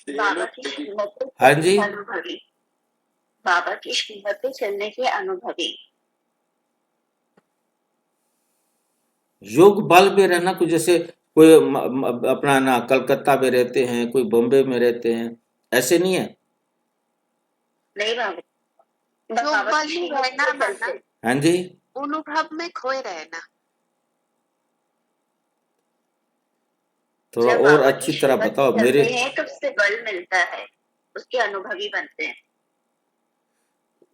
बाबा की श्रीमत पे हाँ जी, अनुभवी, बाबा की श्रीमत पे चलने के अनुभवी। योग बल में रहना, कुछ जैसे कोई अपना ना कलकत्ता में रहते हैं, कोई बॉम्बे में रहते हैं, ऐसे नहीं है? नहीं बाबा, योग बल में रहना माना हाँ जी, अनुभव में खोए रहना। थोड़ा और अच्छी तरह बताओ मेरे। तो उससे बल मिलता है, उसके अनुभवी बनते हैं।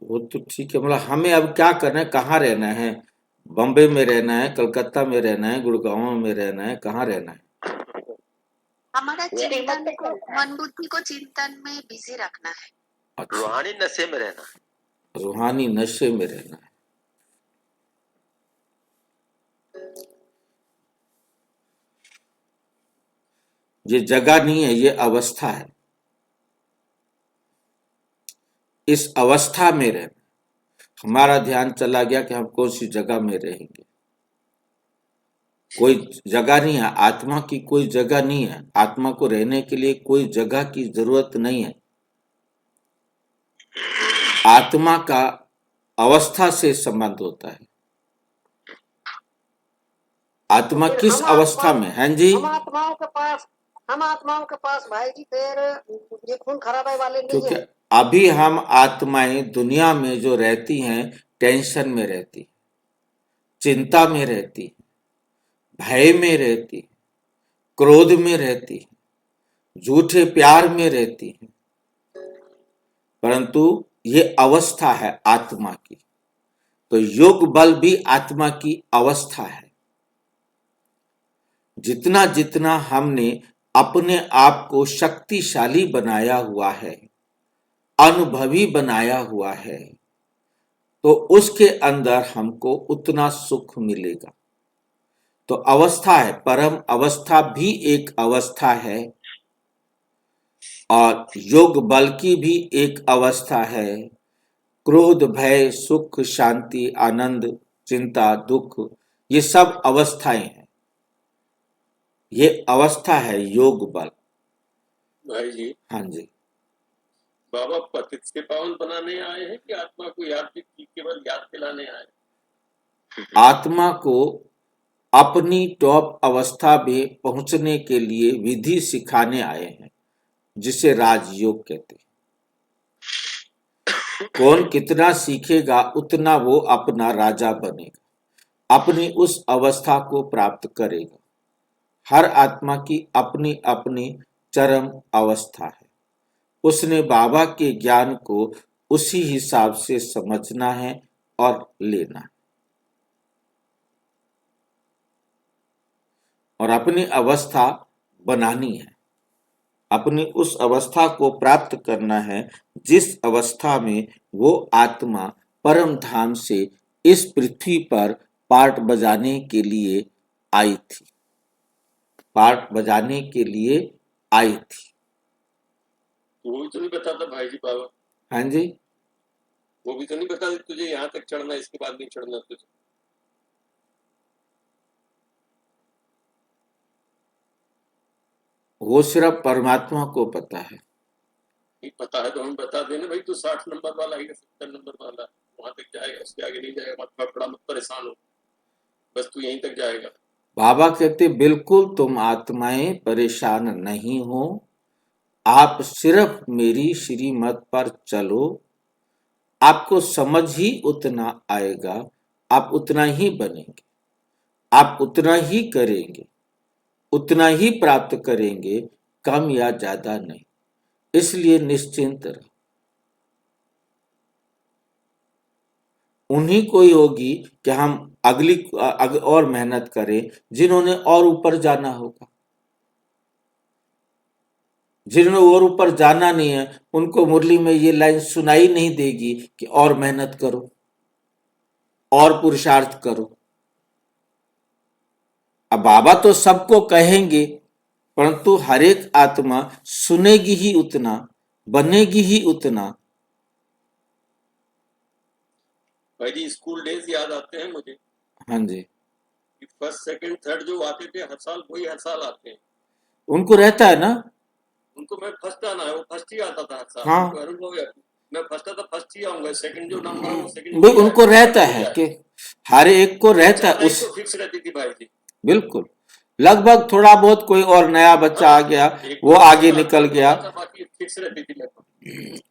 वो तो ठीक है, मतलब हमें अब क्या करना है, कहाँ रहना है? बॉम्बे में रहना है, कलकत्ता में रहना है, गुड़गांव में रहना है, कहाँ रहना है? हमारा चिंतन को, मन बुद्धि को चिंतन में बिजी रखना है। अच्छा, रूहानी नशे में रहना है। रूहानी नशे में रहना है। ये जगह नहीं है, ये अवस्था है। इस अवस्था में रहना। हमारा ध्यान चला गया कि हम कौन सी जगह में रहेंगे। कोई जगह नहीं है, आत्मा की कोई जगह नहीं है। आत्मा को रहने के लिए कोई जगह की जरूरत नहीं है। आत्मा का अवस्था से संबंध होता है। आत्मा किस अवस्था में? हैं जी, हम आत्माओं के पास भाई जी फिर ये खून खराबे वाले नहीं क्योंकि है। अभी हम आत्माएं दुनिया में जो रहती हैं टेंशन में रहती, चिंता में रहती, भय में रहती, क्रोध में रहती, झूठे प्यार में रहती है। परंतु ये अवस्था है आत्मा की। तो योग बल भी आत्मा की अवस्था है। जितना जितना हमने अपने आप को शक्तिशाली बनाया हुआ है, अनुभवी बनाया हुआ है, तो उसके अंदर हमको उतना सुख मिलेगा। तो अवस्था है, परम अवस्था भी एक अवस्था है और योग बल की भी एक अवस्था है। क्रोध, भय, सुख, शांति, आनंद, चिंता, दुख, ये सब अवस्थाएं हैं। ये अवस्था है योग बल। भाई जी, हाँ जी। बाबा पतित से पावन बनाने आए हैं कि आत्मा को याद केवल याद दिलाने आए हैं? आत्मा को अपनी टॉप अवस्था में पहुंचने के लिए विधि सिखाने आए हैं, जिसे राजयोग कहते हैं। कौन कितना सीखेगा उतना वो अपना राजा बनेगा, अपनी उस अवस्था को प्राप्त करेगा। हर आत्मा की अपनी अपनी चरम अवस्था है। उसने बाबा के ज्ञान को उसी हिसाब से समझना है और लेना है और अपनी अवस्था बनानी है। अपनी उस अवस्था को प्राप्त करना है जिस अवस्था में वो आत्मा परम धाम से इस पृथ्वी पर पार्ट बजाने के लिए आई थी, पार्ट बजाने के लिए आई थी। वो भी तो नहीं बताता भाई जी बाबा, हाँ जी। वो भी तो नहीं बताते तुझे यहाँ तक चढ़ना, इसके बाद नहीं चढ़ना तुझे। वो सिर्फ परमात्मा को पता है। नहीं पता है तो हम बता देना भाई, तू 60 नंबर वाला है, 70 नंबर वाला, वहां तक जाएगा, उसके आगे नहीं जाएगा। मत बड़ा मत परेशान हो, बस तू यहीं तक जाएगा। बाबा कहते बिल्कुल तुम आत्माएं परेशान नहीं हो, आप सिर्फ मेरी श्रीमत पर चलो, आपको समझ ही उतना आएगा, आप उतना ही बनेंगे, आप उतना ही करेंगे, उतना ही प्राप्त करेंगे, कम या ज्यादा नहीं। इसलिए निश्चिंत रहो। उन्हीं को ही होगी कि हम अगली और मेहनत करें, जिन्होंने और ऊपर जाना होगा। जिन्होंने और ऊपर जाना नहीं है, उनको मुरली में ये लाइन सुनाई नहीं देगी कि और मेहनत करो, और पुरुषार्थ करो। अब बाबा तो सबको कहेंगे, परंतु हर एक आत्मा सुनेगी ही उतना, बनेगी ही उतना। भाई जी, स्कूल डेज याद आते हैं मुझे। हाँ जी। फर्स्ट सेकंड थर्ड जो आते थे हर साल, वही हर साल आते हैं। उनको रहता है ना, उनको मैं फर्स्ट आना है, वो फर्स्ट ही आता था हर साल। हाँ। उनको अनुभव है, मैं फर्स्ट आता फर्स्ट ही आऊंगा, सेकंड जो नंबर है वो सेकंड वो उनको रहता है कि हर एक को रहता है उस, तो फिक्स रहती थी भाई जी। बिल्कुल। लगभग थोड़ा बहुत कोई और नया बच्चा आ गया, वो आगे निकल गया, बाकी फिक्स रहती थी लगभग।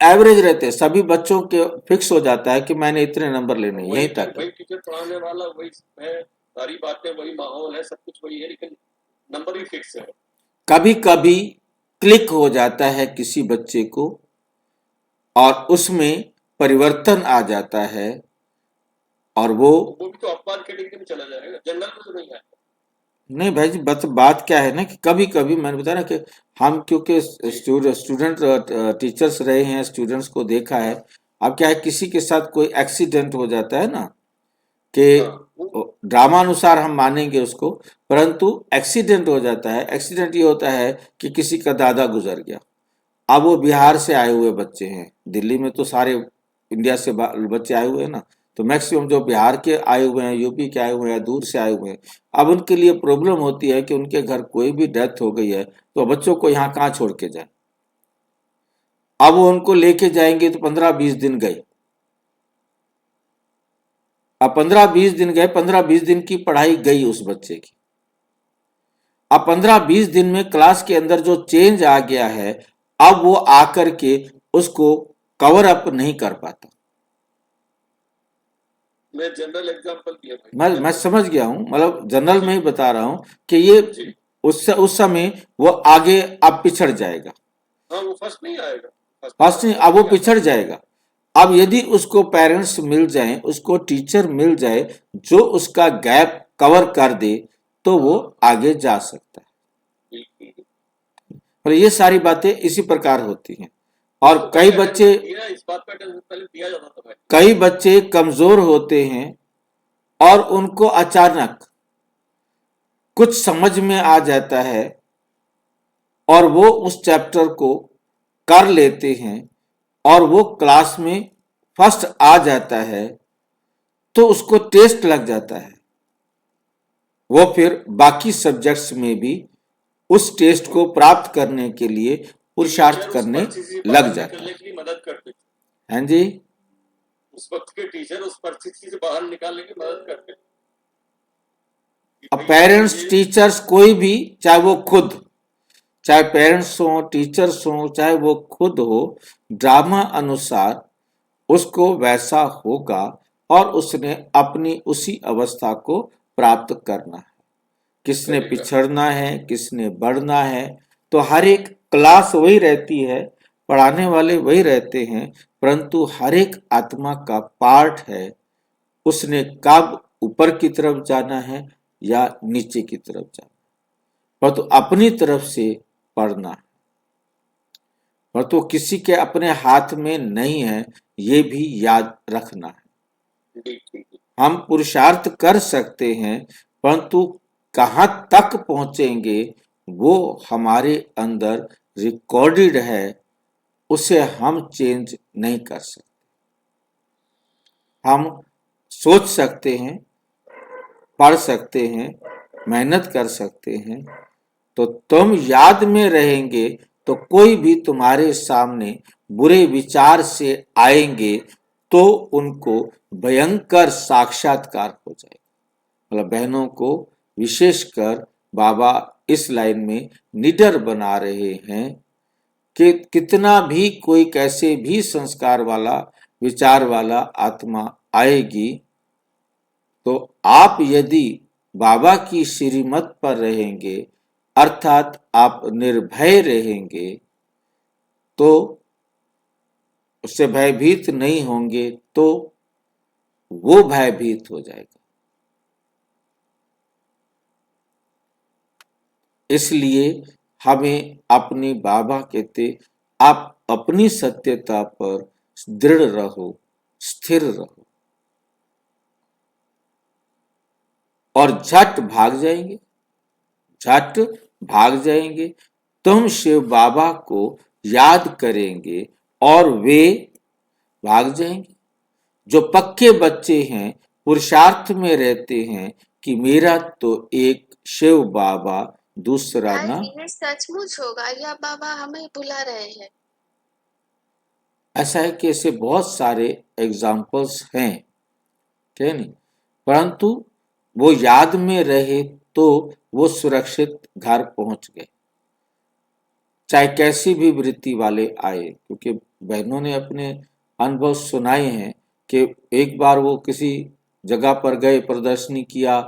एवरेज रहते, सभी बच्चों के फिक्स हो जाता है कि मैंने इतने नंबर लेने, यहीं तक। वही टीचर पढ़ाने वाला वही है, सारी बातें वही, माहौल है, सब कुछ वही है, लेकिन नंबर ही फिक्स है। कभी कभी क्लिक हो जाता है किसी बच्चे को और उसमें परिवर्तन आ जाता है और वो भी तो अपवाद कैटेगरी में चला जाएगा, जनरल में तो नहीं आएगा। नहीं भाई जी, बात क्या है ना कि कभी कभी मैंने बताया ना कि हम क्योंकि स्टूडेंट टीचर्स रहे हैं, स्टूडेंट्स को देखा है। अब क्या है, किसी के साथ कोई एक्सीडेंट हो जाता है ना, कि ड्रामा अनुसार हम मानेंगे उसको, परंतु एक्सीडेंट हो जाता है। एक्सीडेंट ये होता है कि किसी का दादा गुजर गया, अब वो बिहार से आए हुए बच्चे हैं, दिल्ली में तो सारे इंडिया से बच्चे आए हुए हैं ना, तो मैक्सिमम जो बिहार के आए हुए हैं, यूपी के आए हुए हैं, दूर से आए हुए हैं। अब उनके लिए प्रॉब्लम होती है कि उनके घर कोई भी डेथ हो गई है तो बच्चों को यहाँ कहाँ छोड़ के जाए। अब वो उनको लेके जाएंगे तो 15-20 दिन गए। अब 15-20 दिन गए, 15-20 दिन की पढ़ाई गई उस बच्चे की। अब 15-20 दिन में क्लास के अंदर जो चेंज आ गया है, अब वो आकर के उसको कवर अप नहीं कर पाता। मैं जनरल एग्जांपल दिया भाई। मैं समझ गया हूँ, मतलब जनरल में ही बता रहा हूँ कि ये जी उस समय वो आगे अब पिछड़ जाएगा। हाँ, वो फर्स्ट नहीं आएगा, फर्स्ट नहीं, अब वो पिछड़ जाएगा। अब यदि उसको पेरेंट्स मिल जाए, उसको टीचर मिल जाए जो उसका गैप कवर कर दे, तो वो आगे जा सकता है। बिल्कुल। और ये सारी बातें इसी प्रकार होती हैं। और तो कई पहले बच्चे दिया, इस बात का अटेंशन पहले दिया जाता था भाई। कई बच्चे कमजोर होते हैं और उनको अचानक कुछ समझ में आ जाता है और वो उस चैप्टर को कर लेते हैं और वो क्लास में फर्स्ट आ जाता है, तो उसको टेस्ट लग जाता है। वो फिर बाकी सब्जेक्ट्स में भी उस टेस्ट को प्राप्त करने के लिए पुरुषार्थ टीचर उस करने परिस्थिति से लग बाहर जाता निकलने है। के लिए मदद करते थे। हैं जी? उस वक्त के टीचर उस परिस्थिति से बाहर निकालने की मदद करते थे कि अब भाई पेरेंट्स, ये टीचर्स, कोई भी, चाहे वो खुद, चाहे पेरेंट्स हो, टीचर्स हो, चाहे वो खुद हो, ड्रामा अनुसार उसको वैसा होगा और उसने अपनी उसी अवस्था को प्राप्त करना है। किसने करेगा। पिछड़ना है, किसने बढ़ना है, तो हर एक क्लास वही रहती है, पढ़ाने वाले वही रहते हैं, परंतु हर एक आत्मा का पार्ट है, उसने कब ऊपर की तरफ जाना है या नीचे की तरफ जाना, परंतु अपनी तरफ से पढ़ना है। परंतु किसी के अपने हाथ में नहीं है, ये भी याद रखना है। बिल्कुल हम पुरुषार्थ कर सकते हैं, परंतु कहाँ तक पहुंचेंगे वो हमारे अंदर रिकॉर्डेड है, उसे हम चेंज नहीं कर सकते। हम सोच सकते हैं, पढ़ सकते हैं, मेहनत कर सकते हैं, तो तुम याद में रहेंगे तो कोई भी तुम्हारे सामने बुरे विचार से आएंगे तो उनको भयंकर साक्षात्कार हो जाएगा। मतलब बहनों को विशेषकर बाबा इस लाइन में निडर बना रहे हैं कि कितना भी कोई कैसे भी संस्कार वाला, विचार वाला आत्मा आएगी, तो आप यदि बाबा की श्रीमत पर रहेंगे, अर्थात आप निर्भय रहेंगे, तो उससे भयभीत नहीं होंगे, तो वो भयभीत हो जाएगा। इसलिए हमें अपनी बाबा कहते, आप अपनी सत्यता पर दृढ़ रहो, स्थिर रहो और झट भाग जाएंगे, झट भाग जाएंगे। तुम शिव बाबा को याद करेंगे और वे भाग जाएंगे। जो पक्के बच्चे हैं, पुरुषार्थ में रहते हैं कि मेरा तो एक शिव बाबा, दूसरा ना। ये सचमुच होगा या बाबा हमें बुला रहे हैं? ऐसा है कि ऐसे बहुत सारे एग्जाम्पल्स हैं, ठीक है नहीं, परंतु वो याद में रहे तो वो सुरक्षित घर पहुंच गए, चाहे कैसी भी वृत्ति वाले आए। क्योंकि बहनों ने अपने अनुभव सुनाए हैं कि एक बार वो किसी जगह पर गए, प्रदर्शनी किया,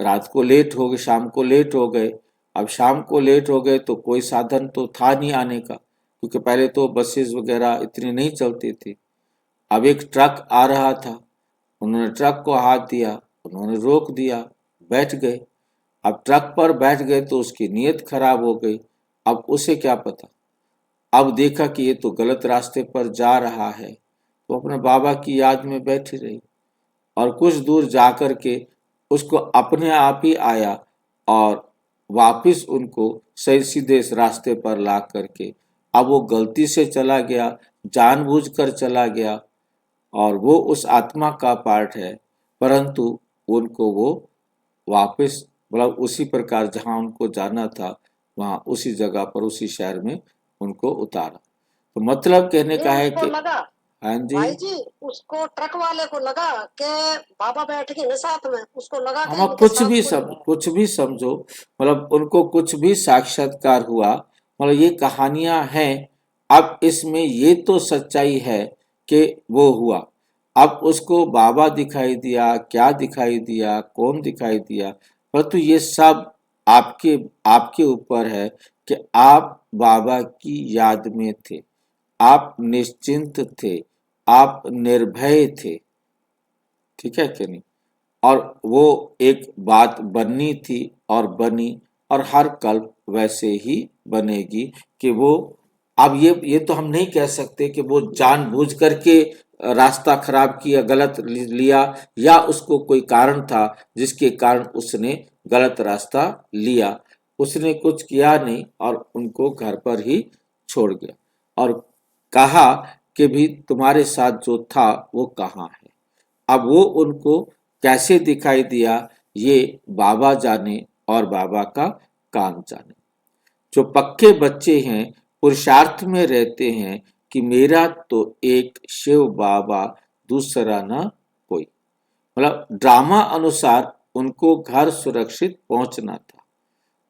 रात को लेट हो गए, शाम को लेट हो गए। अब शाम को लेट हो गए तो कोई साधन तो था नहीं आने का, क्योंकि पहले तो बसेस वगैरह इतनी नहीं चलती थी। अब एक ट्रक आ रहा था, उन्होंने ट्रक को हाथ दिया, उन्होंने रोक दिया, बैठ गए। अब ट्रक पर बैठ गए तो उसकी नीयत खराब हो गई। अब उसे क्या पता, अब देखा कि ये तो गलत रास्ते पर जा रहा है, तो अपने बाबा की याद में बैठी रही और कुछ दूर जाकर के उसको अपने आप ही आया और वापिस उनको सही सीधे इस रास्ते पर ला करके, अब वो गलती से चला गया, जानबूझकर चला गया, और वो उस आत्मा का पार्ट है, परंतु उनको वो वापस, मतलब उसी प्रकार जहाँ उनको जाना था वहाँ उसी जगह पर, उसी शहर में उनको उतारा। तो मतलब कहने का है उसको कि लगा हाँ जी, भाई जी, उसको ट्रक वाले को लगा कि बाबा बैठ गए ना साथ में, उसको लगा कि हम इनके कुछ साथ भी कोई- कुछ भी समझो, मतलब उनको कुछ भी साक्षात्कार हुआ, मतलब ये कहानियां हैं। अब इसमें ये तो सच्चाई है कि वो हुआ, अब उसको बाबा दिखाई दिया, क्या दिखाई दिया, कौन दिखाई दिया, परंतु ये सब आपके आपके ऊपर है कि आप बाबा की याद में थे, आप निश्चिंत थे, आप निर्भय थे। ठीक है कि नहीं? और वो एक बात बननी थी और बनी, और हर कल्प वैसे ही बनेगी कि वो, अब ये तो हम नहीं कह सकते कि वो जानबूझ करके रास्ता खराब किया, गलत लिया, या उसको कोई कारण था जिसके कारण उसने गलत रास्ता लिया। उसने कुछ किया नहीं और उनको घर पर ही छोड़ गया और कहा कि भी तुम्हारे साथ जो था वो कहाँ है। अब वो उनको कैसे दिखाई दिया ये बाबा जाने और बाबा का काम जाने। जो पक्के बच्चे हैं पुरुषार्थ में रहते हैं कि मेरा तो एक शिव बाबा, दूसरा ना कोई। मतलब ड्रामा अनुसार उनको घर सुरक्षित पहुंचना था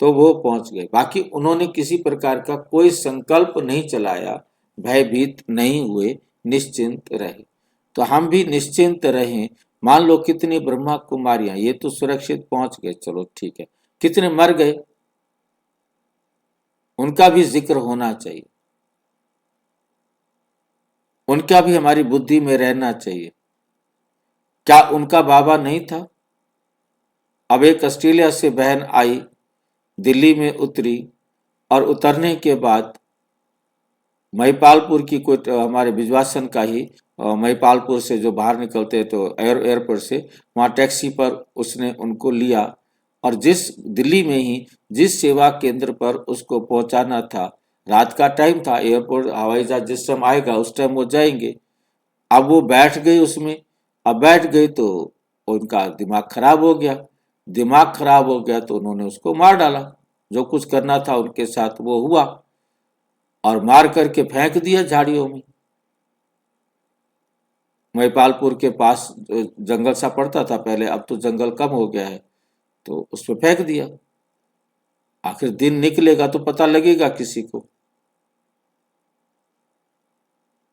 तो वो पहुंच गए। बाकी उन्होंने किसी प्रकार का कोई संकल्प नहीं चलाया, भयभीत नहीं हुए, निश्चिंत रहे। तो हम भी निश्चिंत रहें। मान लो कितनी ब्रह्मा कुमारियां, ये तो सुरक्षित पहुंच गए, चलो ठीक है, कितने मर गए, उनका भी जिक्र होना चाहिए, उनका भी हमारी बुद्धि में रहना चाहिए। क्या उनका बाबा नहीं था? अब एक ऑस्ट्रेलिया से बहन आई, दिल्ली में उतरी और उतरने के बाद महिपालपुर की कोई हमारे बिजवासन का ही महिपालपुर से जो बाहर निकलते हैं तो एयरपोर्ट से वहाँ टैक्सी पर उसने उनको लिया और जिस दिल्ली में ही जिस सेवा केंद्र पर उसको पहुंचाना था, रात का टाइम था, एयरपोर्ट हवाई जहाज जिस टाइम आएगा उस टाइम वो जाएंगे। अब वो बैठ गई उसमें, अब बैठ गई तो उनका दिमाग खराब हो गया। दिमाग खराब हो गया तो उन्होंने उसको मार डाला। जो कुछ करना था उनके साथ वो हुआ और मार करके फेंक दिया झाड़ियों में। महिपालपुर के पास जंगल सा पड़ता था पहले, अब तो जंगल कम हो गया है, तो उसमें फेंक दिया। आखिर दिन निकलेगा तो पता लगेगा किसी को,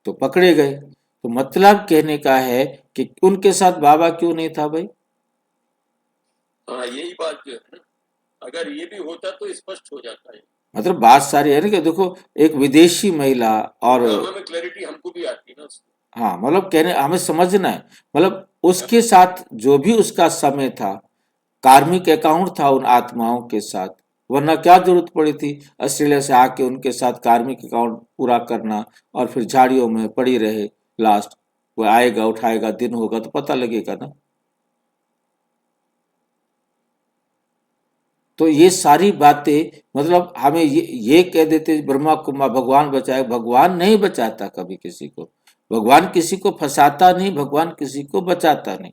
तो पकड़े गए। तो मतलब कहने का है कि उनके साथ बाबा क्यों नहीं था भाई? हाँ, यही बात जो है ना, अगर ये भी होता तो स्पष्ट हो जाता है। मतलब बात सारी है ना कि देखो एक विदेशी महिला और ड्रामा में क्लैरिटी हमको भी आती है ना उसमें। हाँ, मतलब कहने हमें समझना है, मतलब उसके साथ जो भी उसका समय था, कार्मिक अकाउंट था उन आत्माओं के साथ, वरना क्या जरूरत पड़ी थी ऑस्ट्रेलिया से आके उनके साथ कार्मिक अकाउंट पूरा करना और फिर झाड़ियों में पड़ी रहे। लास्ट वो आएगा उठाएगा, दिन होगा तो पता लगेगा ना। तो ये सारी बातें मतलब हमें ये कह देते ब्रह्मा कुमार भगवान बचाए, भगवान नहीं बचाता कभी किसी को, भगवान किसी को फंसाता नहीं, भगवान किसी को बचाता नहीं।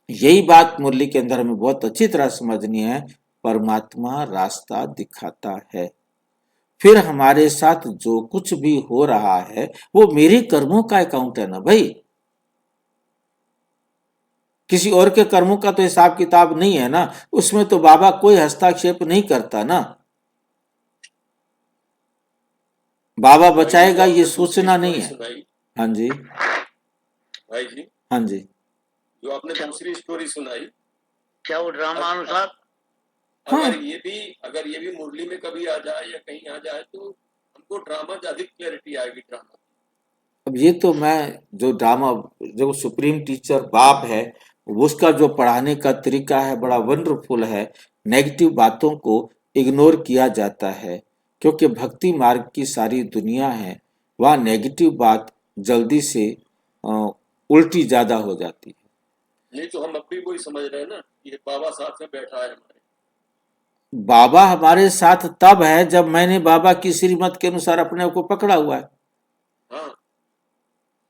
यही बात मुरली के अंदर हमें बहुत अच्छी तरह समझनी है। परमात्मा रास्ता दिखाता है, फिर हमारे साथ जो कुछ भी हो रहा है वो मेरे कर्मों का अकाउंट है ना भाई, किसी और के कर्मों का तो हिसाब किताब नहीं है ना, उसमें तो बाबा कोई हस्तक्षेप नहीं करता ना। बाबा बचाएगा ये सोचना नहीं है। हाँ जी, भाई जी, हाँ जी, जो आपने दूसरी स्टोरी सुनाई, क्या वो ड्रामा अनुसार हाँ। अगर ये भी मुरली में कभी आ जाए या कहीं आ जाए तो हमको ड्रामा ज्यादा क्लैरिटी आएगी ड्रामा। अब ये तो मैं जो ड्रामा जो सुप्रीम टीचर बाप है उसका जो पढ़ाने का तरीका है बड़ा वंडरफुल है। नेगेटिव बातों को इग्नोर किया जाता है क्योंकि भक्ति मार्ग की सारी दुनिया है, वहाँ नेगेटिव बात जल्दी से उल्टी ज्यादा हो जाती है। नहीं तो हम अब भी वही समझ रहे हैं ना, ये बाबा साथ में बैठा है हमारे। बाबा हमारे साथ तब है जब मैंने बाबा की श्रीमत के अनुसार अपने आप को पकड़ा हुआ है। हाँ,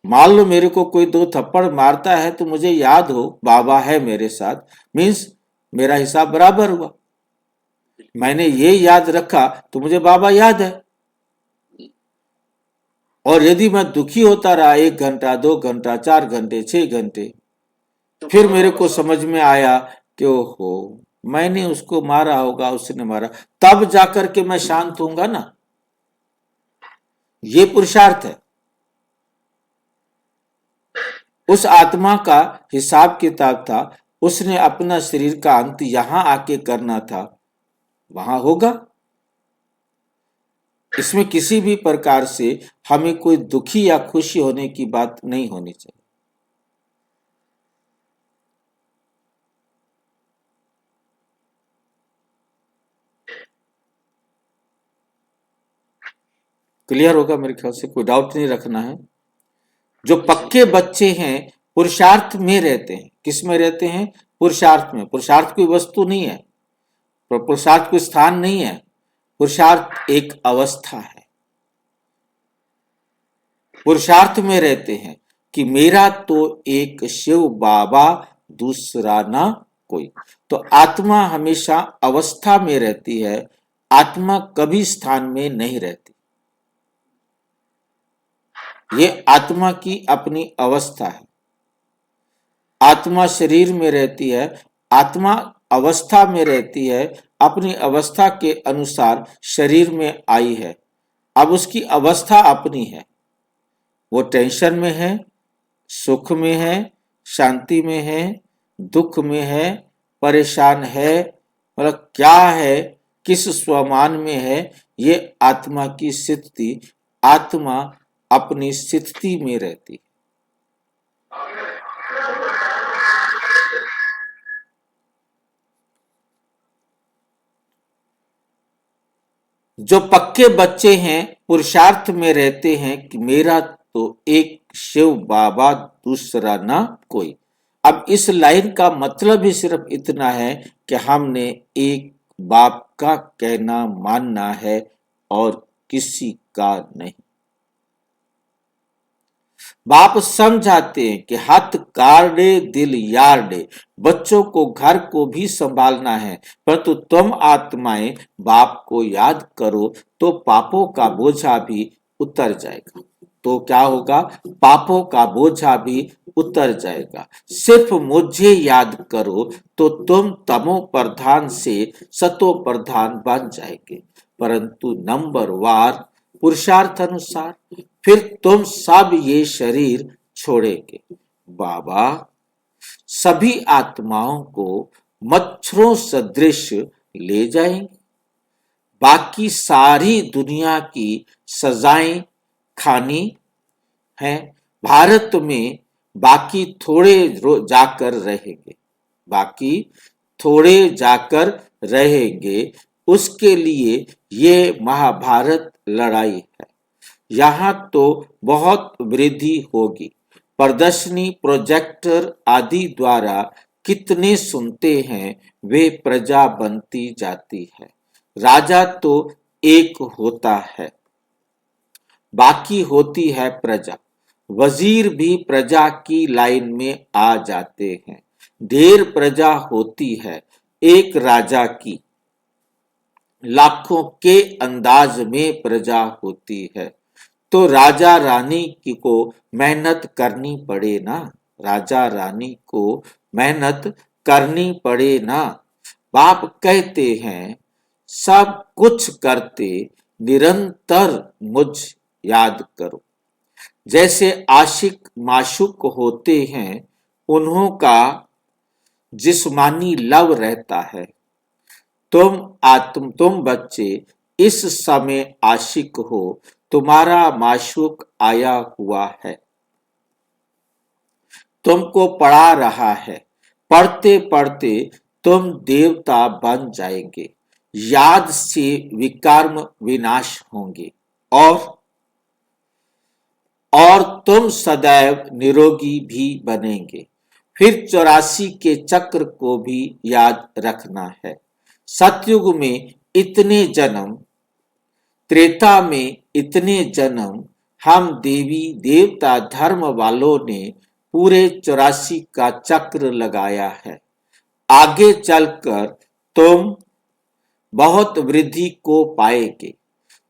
मान लो मेरे को कोई 2 थप्पड़ मारता है तो मुझे याद हो बाबा है मेरे साथ, मीन्स मेरा हिसाब बराबर हुआ। मैंने ये याद रखा तो मुझे बाबा याद है। और यदि मैं दुखी होता रहा 1 घंटा 2 घंटा 4 घंटे 6 घंटे, तो फिर मेरे को समझ में आया कि ओहो मैंने उसको मारा होगा, उसने मारा, तब जाकर के मैं शांत होऊंगा ना। ये पुरुषार्थ है। उस आत्मा का हिसाब किताब था, उसने अपना शरीर का अंत यहां आके करना था, वहां होगा। इसमें किसी भी प्रकार से हमें कोई दुखी या खुशी होने की बात नहीं होनी चाहिए। क्लियर होगा मेरे ख्याल से, कोई डाउट नहीं रखना है। जो पक्के बच्चे हैं पुरुषार्थ में रहते हैं। किस में रहते हैं? पुरुषार्थ में। पुरुषार्थ कोई वस्तु नहीं है, पुरुषार्थ कोई स्थान नहीं है, पुरुषार्थ एक अवस्था है। पुरुषार्थ में रहते हैं कि मेरा तो एक शिव बाबा, दूसरा ना कोई। तो आत्मा हमेशा अवस्था में रहती है, आत्मा कभी स्थान में नहीं रहती। ये आत्मा की अपनी अवस्था है। आत्मा शरीर में रहती है, आत्मा अवस्था में रहती है, अपनी अवस्था के अनुसार शरीर में आई है। अब उसकी अवस्था अपनी है, वो टेंशन में है, सुख में है, शांति में है, दुख में है, परेशान है, मतलब क्या है, किस स्वमान में है, ये आत्मा की स्थिति। आत्मा अपनी स्थिति में रहती है। जो पक्के बच्चे हैं पुरुषार्थ में रहते हैं कि मेरा तो एक शिव बाबा, दूसरा ना कोई। अब इस लाइन का मतलब ही सिर्फ इतना है कि हमने एक बाप का कहना मानना है और किसी का नहीं। बाप समझाते हैं कि हाथ काटे दिल यार्डे, बच्चों को घर को भी संभालना है, परंतु तुम आत्माएं बाप को याद करो तो पापों का बोझा भी उतर जाएगा। तो क्या होगा? पापों का बोझा भी उतर जाएगा। सिर्फ मुझे याद करो तो तुम तमो प्रधान से सतो प्रधान बन जाएंगे, परंतु नंबर वार पुरुषार्थ अनुसार फिर तुम सब ये शरीर छोड़ेंगे। बाबा सभी आत्माओं को मच्छरों सदृश ले जाएंगे। बाकी सारी दुनिया की सजाएं खानी है। भारत में बाकी थोड़े जाकर रहेंगे, बाकी थोड़े जाकर रहेंगे। उसके लिए ये महाभारत लड़ाई है। यहाँ तो बहुत वृद्धि होगी। प्रदर्शनी, प्रोजेक्टर आदि द्वारा कितने सुनते हैं, वे प्रजा बनती जाती है। राजा तो एक होता है, बाकी होती है प्रजा। वजीर भी प्रजा की लाइन में आ जाते हैं। ढेर प्रजा होती है एक राजा की, लाखों के अंदाज में प्रजा होती है। तो राजा रानी को मेहनत करनी पड़े ना, राजा रानी को मेहनत करनी पड़े ना। बाप कहते हैं सब कुछ करते निरंतर मुझ याद करो। जैसे आशिक माशूक होते हैं, उन्हों का जिस्मानी लव रहता है। तुम बच्चे इस समय आशिक हो, तुम्हारा माशूक आया हुआ है, तुमको पढ़ा रहा है। पढ़ते पढ़ते तुम देवता बन जाएंगे, याद से विकर्म विनाश होंगे और तुम सदैव निरोगी भी बनेंगे। फिर 84 के चक्र को भी याद रखना है। सतयुग में इतने जन्म, त्रेता में इतने जन्म, हम देवी देवता धर्म वालों ने पूरे 84 का चक्र लगाया है। आगे चलकर तुम बहुत वृद्धि को पाएंगे।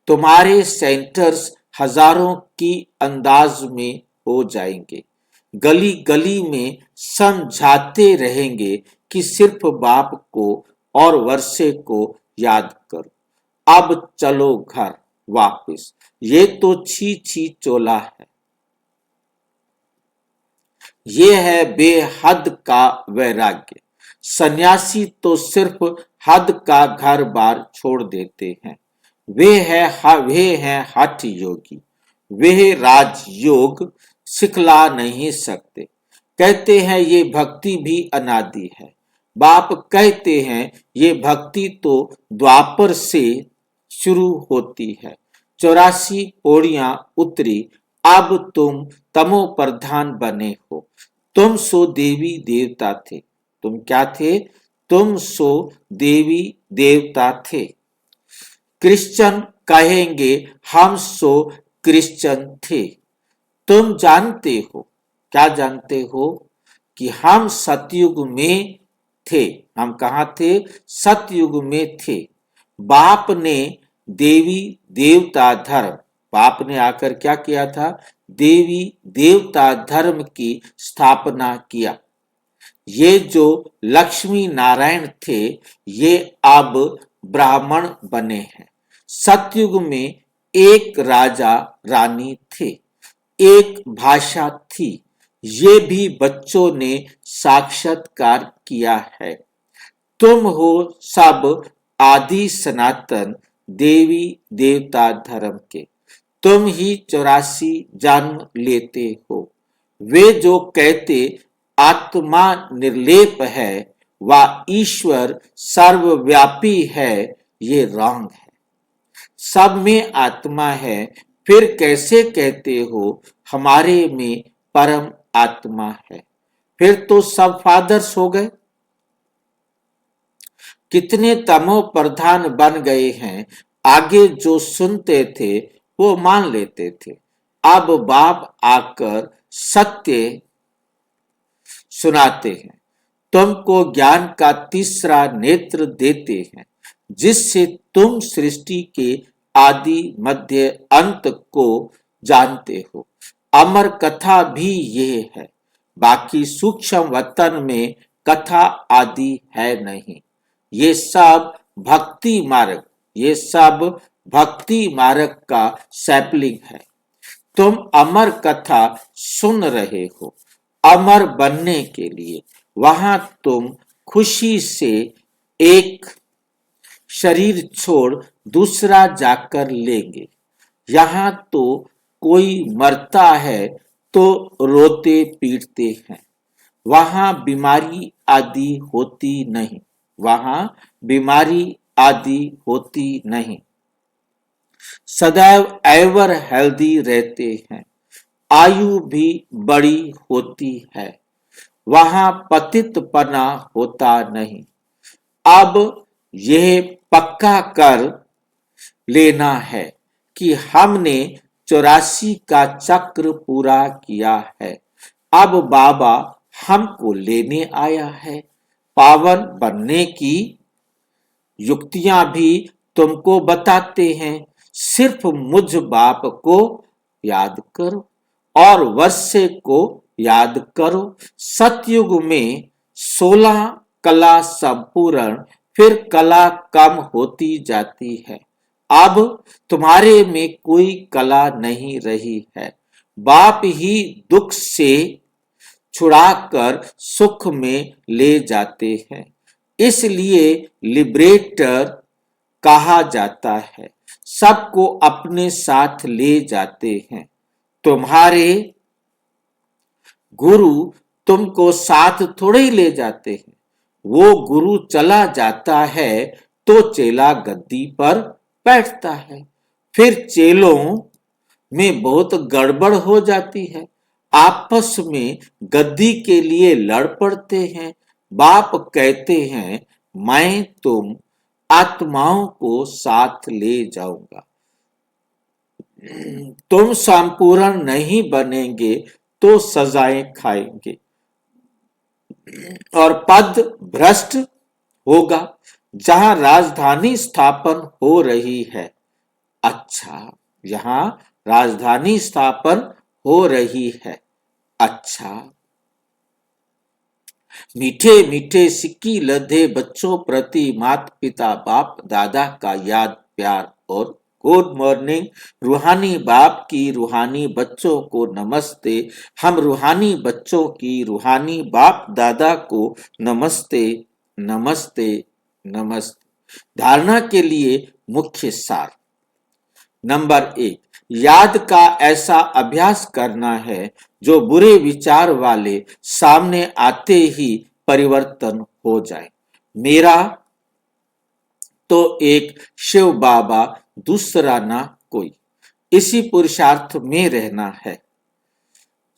तुम्हारे सेंटर्स हजारों की अंदाज में हो जाएंगे। गली गली में समझाते रहेंगे कि सिर्फ बाप को और वर्षे को याद करो। अब चलो घर वापस, ये तो छी छी चोला है। ये है बेहद का वैराग्य। सन्यासी तो सिर्फ हद का घर बार छोड़ देते हैं। वे हैं हठ योगी। वे राजयोग सिखला नहीं सकते। कहते हैं ये भक्ति भी अनादि है। बाप कहते हैं ये भक्ति तो द्वापर से शुरू होती है। 84 पौड़ियां उतरी, अब तुम तमो प्रधान बने हो। तुम सो देवी देवता थे। तुम क्या थे? तुम सो देवी देवता थे। क्रिश्चियन कहेंगे हम सो क्रिश्चियन थे। तुम जानते हो, क्या जानते हो? कि हम सतयुग में थे। हम कहाँ थे? सतयुग में थे। बाप ने देवी देवता धर्म, बाप ने आकर क्या किया था? देवी देवता धर्म की स्थापना किया। ये जो लक्ष्मी नारायण थे, ये अब ब्राह्मण बने हैं। सतयुग में एक राजा रानी थे, एक भाषा थी। ये भी बच्चों ने साक्षात्कार किया है। तुम हो सब आदि सनातन देवी देवता धर्म के। तुम ही 84 जन्म लेते हो। वे जो कहते आत्मा निर्लेप है व ईश्वर सर्वव्यापी है, ये रॉन्ग है। सब में आत्मा है, फिर कैसे कहते हो हमारे में परम आत्मा है? फिर तो सब फादर्स हो गए। कितने तमो प्रधान बन गए हैं। आगे जो सुनते थे वो मान लेते थे। अब बाप आकर सत्य सुनाते हैं। तुमको ज्ञान का तीसरा नेत्र देते हैं, जिससे तुम सृष्टि के आदि मध्य अंत को जानते हो। अमर कथा भी ये है। बाकी सूक्ष्म वतन में कथा आदि है नहीं। ये सब भक्ति मार्ग, ये सब भक्ति मार्ग का सैपलिंग है। तुम अमर कथा सुन रहे हो अमर बनने के लिए। वहां तुम खुशी से एक शरीर छोड़ दूसरा जाकर लेंगे। यहाँ तो कोई मरता है तो रोते पीटते हैं। वहां बीमारी आदि होती नहीं। वहां बीमारी आदि होती नहीं। सदैव एवर हेल्दी रहते हैं। आयु भी बड़ी होती है। वहां पतितपना होता नहीं। अब यह पक्का कर लेना है कि हमने 84 का चक्र पूरा किया है। अब बाबा हमको लेने आया है। पावन बनने की युक्तियां भी तुमको बताते हैं। सिर्फ मुझ बाप को याद करो और वर्षे को याद करो। सतयुग में 16 कला संपूर्ण, फिर कला कम होती जाती है। अब तुम्हारे में कोई कला नहीं रही है। बाप ही दुख से छुड़ाकर सुख में ले जाते हैं। इसलिए लिबरेटर कहा जाता है। सबको अपने साथ ले जाते हैं। तुम्हारे गुरु तुमको साथ थोड़े ही ले जाते हैं। वो गुरु चला जाता है तो चेला गद्दी पर बैठता है। फिर चेलों में बहुत गड़बड़ हो जाती है। आपस में गद्दी के लिए लड़ पड़ते हैं। बाप कहते हैं मैं तुम आत्माओं को साथ ले जाऊंगा। तुम संपूर्ण नहीं बनेंगे तो सजाएं खाएंगे और पद भ्रष्ट होगा। जहां राजधानी स्थापन हो रही है। अच्छा, यहाँ राजधानी स्थापन हो रही है। अच्छा, मीठे मीठे सिक्की लधे बच्चों प्रति माता पिता बाप दादा का याद प्यार और गुड मॉर्निंग। रूहानी बाप की रूहानी बच्चों को नमस्ते। हम रूहानी बच्चों की रूहानी बाप दादा को नमस्ते, नमस्ते, नमस्ते। धारणा के लिए मुख्य सार। नंबर 1, याद का ऐसा अभ्यास करना है जो बुरे विचार वाले सामने आते ही परिवर्तन हो जाए। मेरा तो एक शिव बाबा, दूसरा ना कोई। इसी पुरुषार्थ में रहना है।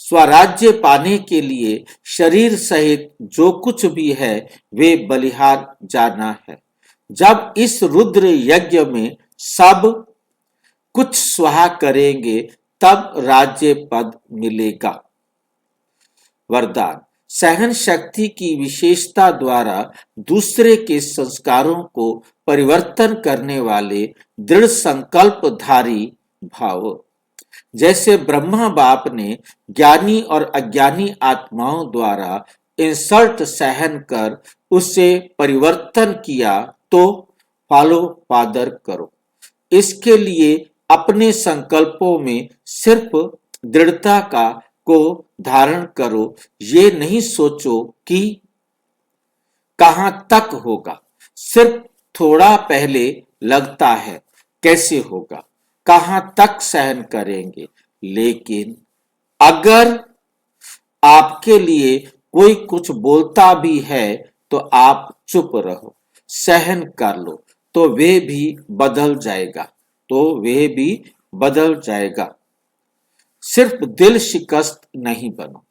स्वराज्य पाने के लिए शरीर सहित जो कुछ भी है वे बलिहार जाना है। जब इस रुद्र यज्ञ में सब कुछ स्वाहा करेंगे तब राज्य पद मिलेगा। वरदान। सहन शक्ति की विशेषता द्वारा दूसरे के संस्कारों को परिवर्तन करने वाले दृढ़ संकल्पधारी भाव। जैसे ब्रह्मा बाप ने ज्ञानी और अज्ञानी आत्माओं द्वारा इंसल्ट सहन कर उससे परिवर्तन किया, तो फॉलो फादर करो। इसके लिए अपने संकल्पों में सिर्फ दृढ़ता को धारण करो। ये नहीं सोचो कि कहां तक होगा, सिर्फ थोड़ा पहले लगता है कैसे होगा, कहां तक सहन करेंगे। लेकिन अगर आपके लिए कोई कुछ बोलता भी है तो आप चुप रहो, सहन कर लो, तो वे भी बदल जाएगा। सिर्फ दिल शिकस्त नहीं बनो।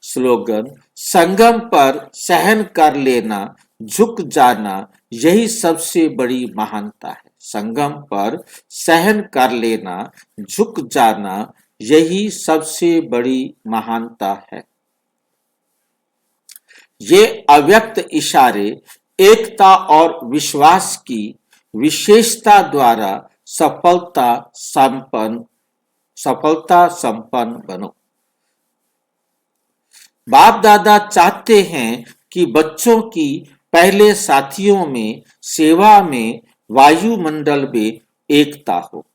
स्लोगन। संगम पर सहन कर लेना, झुक जाना, यही सबसे बड़ी महानता है। संगम पर सहन कर लेना, झुक जाना, यही सबसे बड़ी महानता है। ये अव्यक्त इशारे एकता और विश्वास की विशेषता द्वारा सफलता संपन्न बनो। बाप दादा चाहते हैं कि बच्चों की पहले साथियों में सेवा में वायुमंडल में एकता हो,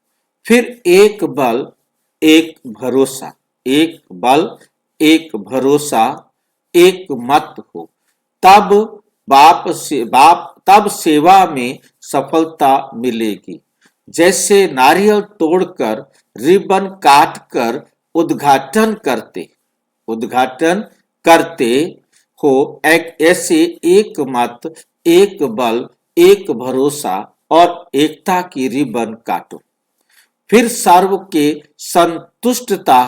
फिर एक बल एक भरोसा, एक बल एक भरोसा, एक मत हो, तब सेवा में सफलता मिलेगी। जैसे नारियल तोड़कर रिबन काटकर उद्घाटन करते हो, ऐसे एक मत, एक बल, एक भरोसा और एकता की रिबन काटो। फिर सर्व के संतुष्टता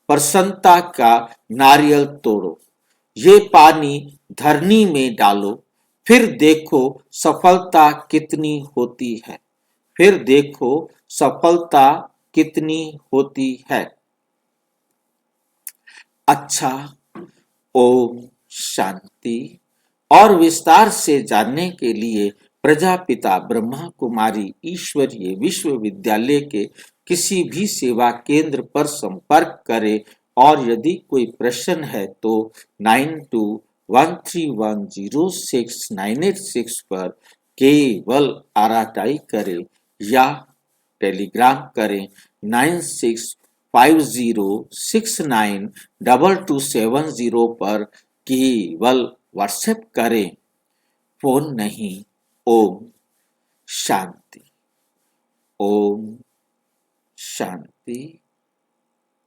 प्रसन्नता का नारियल तोड़ो। ये पानी धरनी में डालो, फिर देखो सफलता कितनी होती है। अच्छा, ओम शांति। और विस्तार से जानने के लिए प्रजापिता ब्रह्मा कुमारी ईश्वरीय विश्वविद्यालय के किसी भी सेवा केंद्र पर संपर्क करें, और यदि कोई प्रश्न है तो 9213106986 पर केवल आरटीआई करें या टेलीग्राम करें 9650692270 पर केवल व्हाट्सएप करें, फोन नहीं। ओम शांति, ओम शांति।